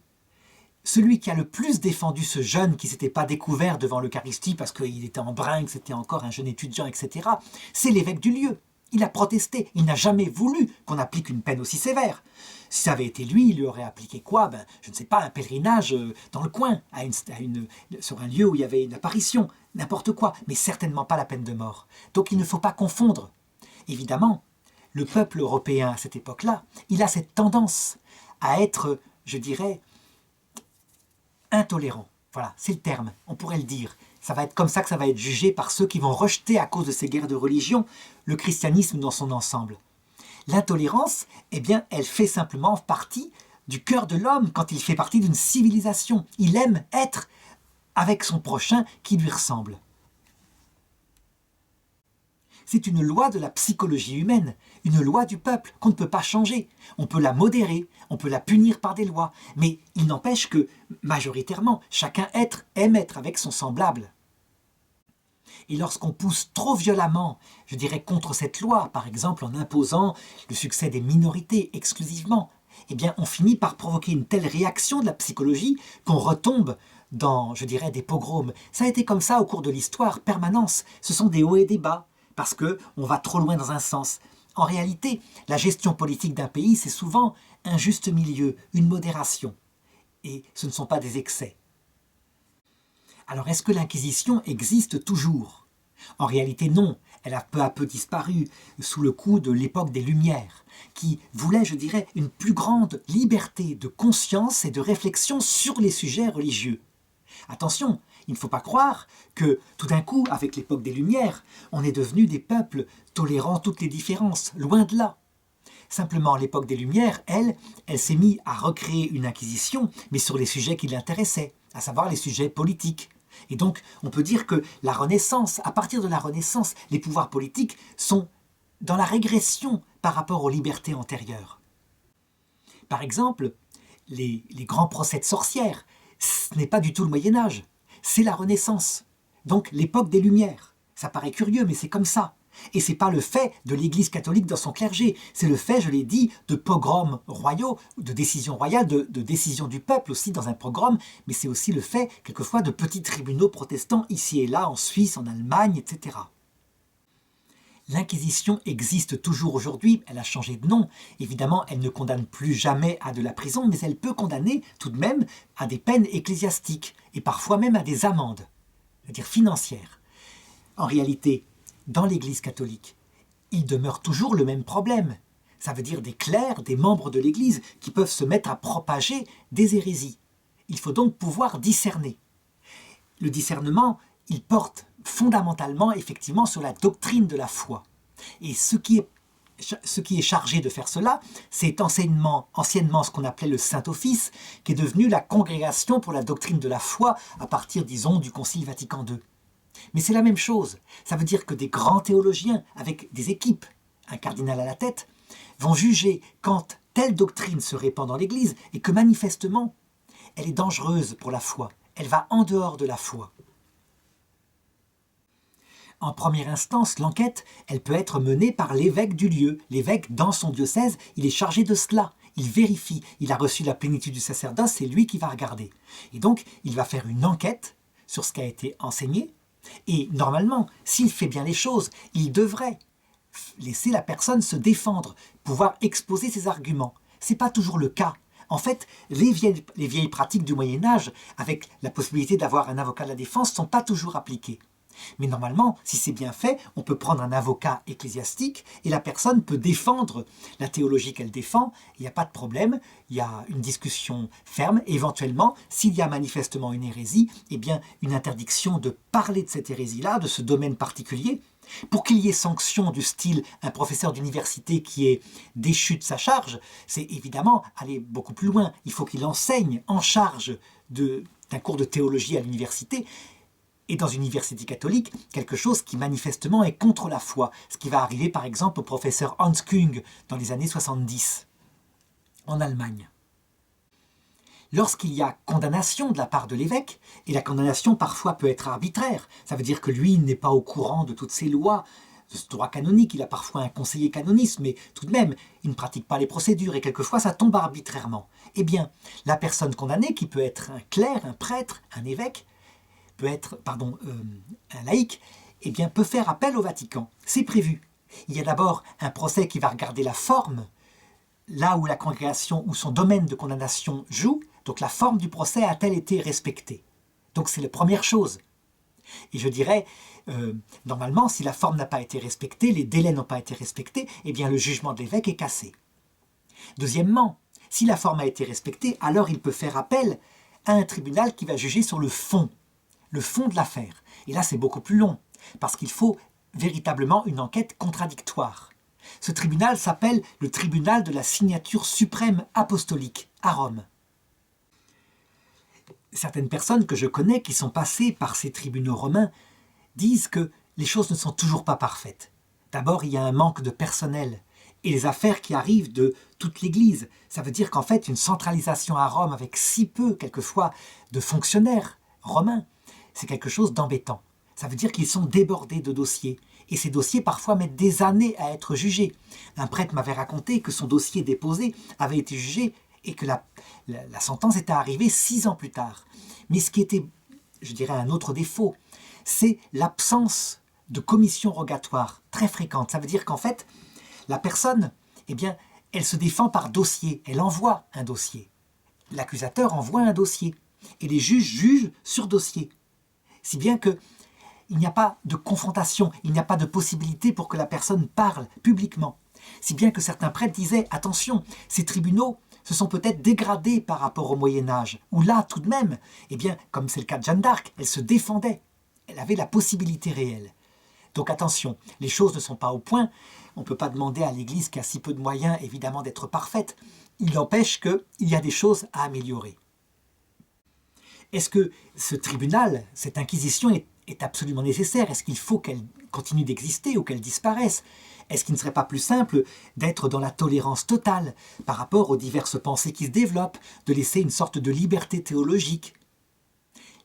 Celui qui a le plus défendu ce jeune qui ne s'était pas découvert devant l'Eucharistie parce qu'il était en bringue, c'était encore un jeune étudiant, etc., c'est l'évêque du lieu. Il a protesté, il n'a jamais voulu qu'on applique une peine aussi sévère. Si ça avait été lui, il lui aurait appliqué quoi? Je ne sais pas, un pèlerinage dans le coin, sur un lieu où il y avait une apparition, n'importe quoi, mais certainement pas la peine de mort. Donc il ne faut pas confondre. Évidemment, le peuple européen à cette époque-là, il a cette tendance à être, je dirais, intolérant. Voilà, c'est le terme, on pourrait le dire. Ça va être comme ça que ça va être jugé par ceux qui vont rejeter à cause de ces guerres de religion le christianisme dans son ensemble. L'intolérance, eh bien, elle fait simplement partie du cœur de l'homme quand il fait partie d'une civilisation. Il aime être avec son prochain qui lui ressemble. C'est une loi de la psychologie humaine, une loi du peuple qu'on ne peut pas changer. On peut la modérer, on peut la punir par des lois, mais il n'empêche que, majoritairement, chacun aime être avec son semblable. Et lorsqu'on pousse trop violemment, je dirais, contre cette loi, par exemple en imposant le succès des minorités exclusivement, eh bien on finit par provoquer une telle réaction de la psychologie qu'on retombe dans, je dirais, des pogroms. Ça a été comme ça au cours de l'histoire, permanence. Ce sont des hauts et des bas, parce qu'on va trop loin dans un sens. En réalité, la gestion politique d'un pays, c'est souvent un juste milieu, une modération. Et ce ne sont pas des excès. Alors est-ce que l'Inquisition existe toujours? En réalité non, elle a peu à peu disparu sous le coup de l'époque des Lumières, qui voulait, je dirais, une plus grande liberté de conscience et de réflexion sur les sujets religieux. Attention, il ne faut pas croire que tout d'un coup, avec l'époque des Lumières, on est devenu des peuples tolérant toutes les différences, loin de là. Simplement, l'époque des Lumières, elle s'est mise à recréer une inquisition, mais sur les sujets qui l'intéressaient, à savoir les sujets politiques. Et donc, on peut dire que la Renaissance, à partir de la Renaissance, les pouvoirs politiques sont dans la régression par rapport aux libertés antérieures. Par exemple, les grands procès de sorcières, ce n'est pas du tout le Moyen-Âge, c'est la Renaissance, donc l'époque des Lumières. Ça paraît curieux, mais c'est comme ça. Et ce n'est pas le fait de l'Église catholique dans son clergé, c'est le fait, je l'ai dit, de pogroms royaux, de décisions royales, de décisions du peuple aussi dans un pogrom, mais c'est aussi le fait, quelquefois, de petits tribunaux protestants ici et là, en Suisse, en Allemagne, etc. L'Inquisition existe toujours aujourd'hui, elle a changé de nom. Évidemment, elle ne condamne plus jamais à de la prison, mais elle peut condamner tout de même à des peines ecclésiastiques, et parfois même à des amendes, c'est-à-dire financières. En réalité, dans l'Église catholique, il demeure toujours le même problème. Ça veut dire des clercs, des membres de l'Église qui peuvent se mettre à propager des hérésies. Il faut donc pouvoir discerner. Le discernement, il porte fondamentalement, effectivement, sur la doctrine de la foi. Et ce qui est chargé de faire cela, c'est anciennement ce qu'on appelait le Saint-Office, qui est devenu la Congrégation pour la doctrine de la foi à partir, disons, du Concile Vatican II. Mais c'est la même chose. Ça veut dire que des grands théologiens, avec des équipes, un cardinal à la tête, vont juger quand telle doctrine se répand dans l'Église et que manifestement, elle est dangereuse pour la foi. Elle va en dehors de la foi. En première instance, l'enquête, elle peut être menée par l'évêque du lieu. L'évêque, dans son diocèse, il est chargé de cela. Il vérifie. Il a reçu la plénitude du sacerdoce, c'est lui qui va regarder. Et donc, il va faire une enquête sur ce qui a été enseigné. Et normalement, s'il fait bien les choses, il devrait laisser la personne se défendre, pouvoir exposer ses arguments. Ce n'est pas toujours le cas. En fait, les vieilles pratiques du Moyen-Âge, avec la possibilité d'avoir un avocat de la défense, ne sont pas toujours appliquées. Mais normalement, si c'est bien fait, on peut prendre un avocat ecclésiastique et la personne peut défendre la théologie qu'elle défend. Il n'y a pas de problème, il y a une discussion ferme. Et éventuellement, s'il y a manifestement une hérésie, eh bien, une interdiction de parler de cette hérésie-là, de ce domaine particulier, pour qu'il y ait sanction du style un professeur d'université qui est déchu de sa charge, c'est évidemment aller beaucoup plus loin. Il faut qu'il enseigne en charge d'un cours de théologie à l'université, et dans une université catholique, quelque chose qui manifestement est contre la foi. Ce qui va arriver par exemple au professeur Hans Küng dans les années 70, en Allemagne. Lorsqu'il y a condamnation de la part de l'évêque, et la condamnation parfois peut être arbitraire, ça veut dire que lui il n'est pas au courant de toutes ces lois, de ce droit canonique, il a parfois un conseiller canoniste, mais tout de même, il ne pratique pas les procédures, et quelquefois ça tombe arbitrairement. Eh bien, la personne condamnée, qui peut être un clerc, un prêtre, un évêque, peut être, un laïc, eh bien, peut faire appel au Vatican. C'est prévu. Il y a d'abord un procès qui va regarder la forme, là où la congrégation ou son domaine de condamnation joue, donc la forme du procès a-t-elle été respectée? Donc c'est la première chose. Et je dirais, normalement, si la forme n'a pas été respectée, les délais n'ont pas été respectés, eh bien le jugement de l'évêque est cassé. Deuxièmement, si la forme a été respectée, alors il peut faire appel à un tribunal qui va juger sur le fond de l'affaire. Et là, c'est beaucoup plus long, parce qu'il faut véritablement une enquête contradictoire. Ce tribunal s'appelle le tribunal de la signature suprême apostolique, à Rome. Certaines personnes que je connais qui sont passées par ces tribunaux romains disent que les choses ne sont toujours pas parfaites. D'abord, il y a un manque de personnel. Et les affaires qui arrivent de toute l'Église. Ça veut dire qu'en fait, une centralisation à Rome avec si peu, quelquefois, de fonctionnaires romains, c'est quelque chose d'embêtant. Ça veut dire qu'ils sont débordés de dossiers. Et ces dossiers, parfois, mettent des années à être jugés. Un prêtre m'avait raconté que son dossier déposé avait été jugé et que la sentence était arrivée 6 ans plus tard. Mais ce qui était, je dirais, un autre défaut, c'est l'absence de commission rogatoire très fréquente. Ça veut dire qu'en fait, la personne, eh bien, elle se défend par dossier, elle envoie un dossier. L'accusateur envoie un dossier et les juges jugent sur dossier. Si bien qu'il n'y a pas de confrontation, il n'y a pas de possibilité pour que la personne parle publiquement. Si bien que certains prêtres disaient « Attention, ces tribunaux se sont peut-être dégradés par rapport au Moyen-Âge, où là, tout de même, eh bien, comme c'est le cas de Jeanne d'Arc, elle se défendait, elle avait la possibilité réelle. » Donc attention, les choses ne sont pas au point. On ne peut pas demander à l'Église qui a si peu de moyens, évidemment, d'être parfaite. Il n'empêche qu'il y a des choses à améliorer. Est-ce que ce tribunal, cette inquisition est absolument nécessaire? Est-ce qu'il faut qu'elle continue d'exister ou qu'elle disparaisse? Est-ce qu'il ne serait pas plus simple d'être dans la tolérance totale par rapport aux diverses pensées qui se développent, de laisser une sorte de liberté théologique?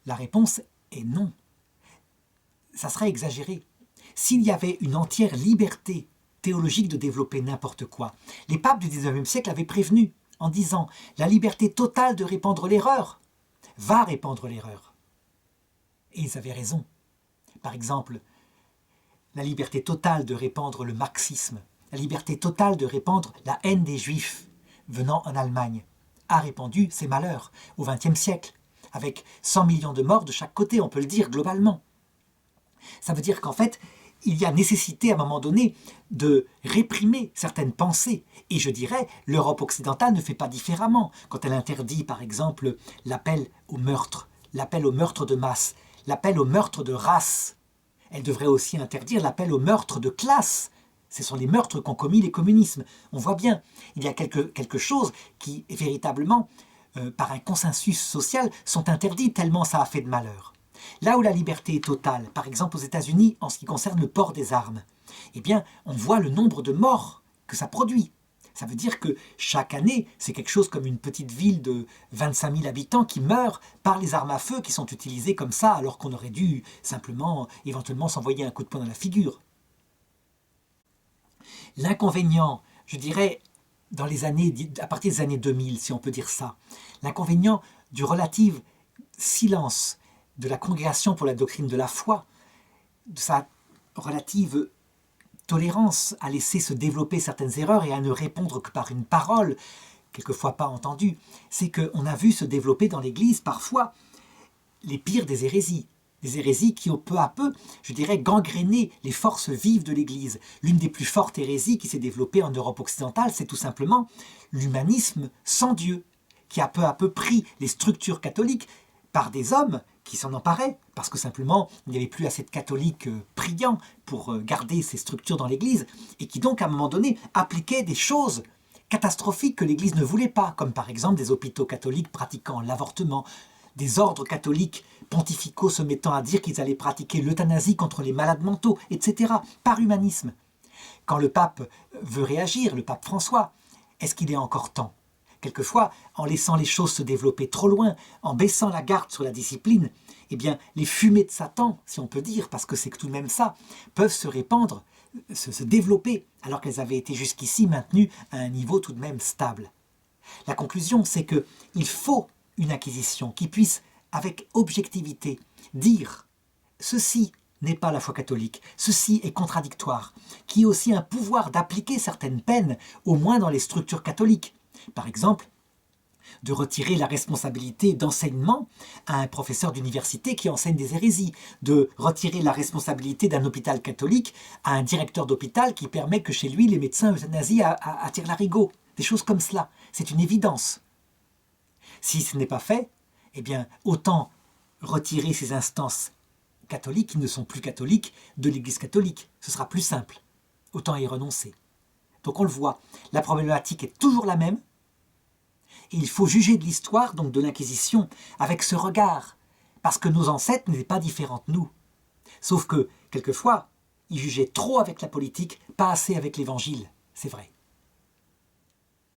La réponse est non. Ça serait exagéré. S'il y avait une entière liberté théologique de développer n'importe quoi, les papes du XIXe siècle avaient prévenu en disant « la liberté totale de répandre l'erreur va répandre l'erreur ». Et ils avaient raison. Par exemple, la liberté totale de répandre le marxisme, la liberté totale de répandre la haine des Juifs venant en Allemagne, a répandu ses malheurs au XXe siècle, avec 100 millions de morts de chaque côté, on peut le dire globalement. Ça veut dire qu'en fait, il y a nécessité à un moment donné de réprimer certaines pensées. Et je dirais, l'Europe occidentale ne fait pas différemment. Quand elle interdit par exemple l'appel au meurtre de masse, l'appel au meurtre de race, elle devrait aussi interdire l'appel au meurtre de classe. Ce sont les meurtres qu'ont commis les communismes. On voit bien, il y a quelque chose qui, véritablement, par un consensus social, sont interdits tellement ça a fait de malheur. Là où la liberté est totale, par exemple aux États-Unis en ce qui concerne le port des armes, eh bien, on voit le nombre de morts que ça produit. Ça veut dire que chaque année, c'est quelque chose comme une petite ville de 25 000 habitants qui meurt par les armes à feu qui sont utilisées comme ça, alors qu'on aurait dû simplement, éventuellement, s'envoyer un coup de poing dans la figure. L'inconvénient, je dirais, à partir des années 2000, si on peut dire ça, l'inconvénient du relatif silence de la Congrégation pour la doctrine de la foi, de sa relative tolérance à laisser se développer certaines erreurs et à ne répondre que par une parole, quelquefois pas entendue, c'est qu'on a vu se développer dans l'Église parfois les pires des hérésies qui ont peu à peu, je dirais, gangréné les forces vives de l'Église. L'une des plus fortes hérésies qui s'est développée en Europe occidentale, c'est tout simplement l'humanisme sans Dieu, qui a peu à peu pris les structures catholiques par des hommes qui s'en emparaient, parce que simplement il n'y avait plus assez de catholiques priants pour garder ces structures dans l'Église, et qui donc à un moment donné appliquaient des choses catastrophiques que l'Église ne voulait pas, comme par exemple des hôpitaux catholiques pratiquant l'avortement, des ordres catholiques pontificaux se mettant à dire qu'ils allaient pratiquer l'euthanasie contre les malades mentaux, etc., par humanisme. Quand le pape veut réagir, le pape François, est-ce qu'il est encore temps ? Quelquefois, en laissant les choses se développer trop loin, en baissant la garde sur la discipline, eh bien, les fumées de Satan, si on peut dire, parce que c'est tout de même ça, peuvent se répandre, se développer, alors qu'elles avaient été jusqu'ici maintenues à un niveau tout de même stable. La conclusion, c'est qu'il faut une acquisition qui puisse, avec objectivité, dire « ceci n'est pas la foi catholique, ceci est contradictoire », qui ait aussi un pouvoir d'appliquer certaines peines, au moins dans les structures catholiques. Par exemple, de retirer la responsabilité d'enseignement à un professeur d'université qui enseigne des hérésies, de retirer la responsabilité d'un hôpital catholique à un directeur d'hôpital qui permet que chez lui les médecins euthanasient à tire-larigot. Des choses comme cela, c'est une évidence. Si ce n'est pas fait, eh bien, autant retirer ces instances catholiques qui ne sont plus catholiques de l'Église catholique. Ce sera plus simple. Autant y renoncer. Donc on le voit, la problématique est toujours la même. Et il faut juger de l'histoire, donc de l'Inquisition, avec ce regard, parce que nos ancêtres n'étaient pas différents de nous. Sauf que, quelquefois, il jugeait trop avec la politique, pas assez avec l'Évangile. C'est vrai.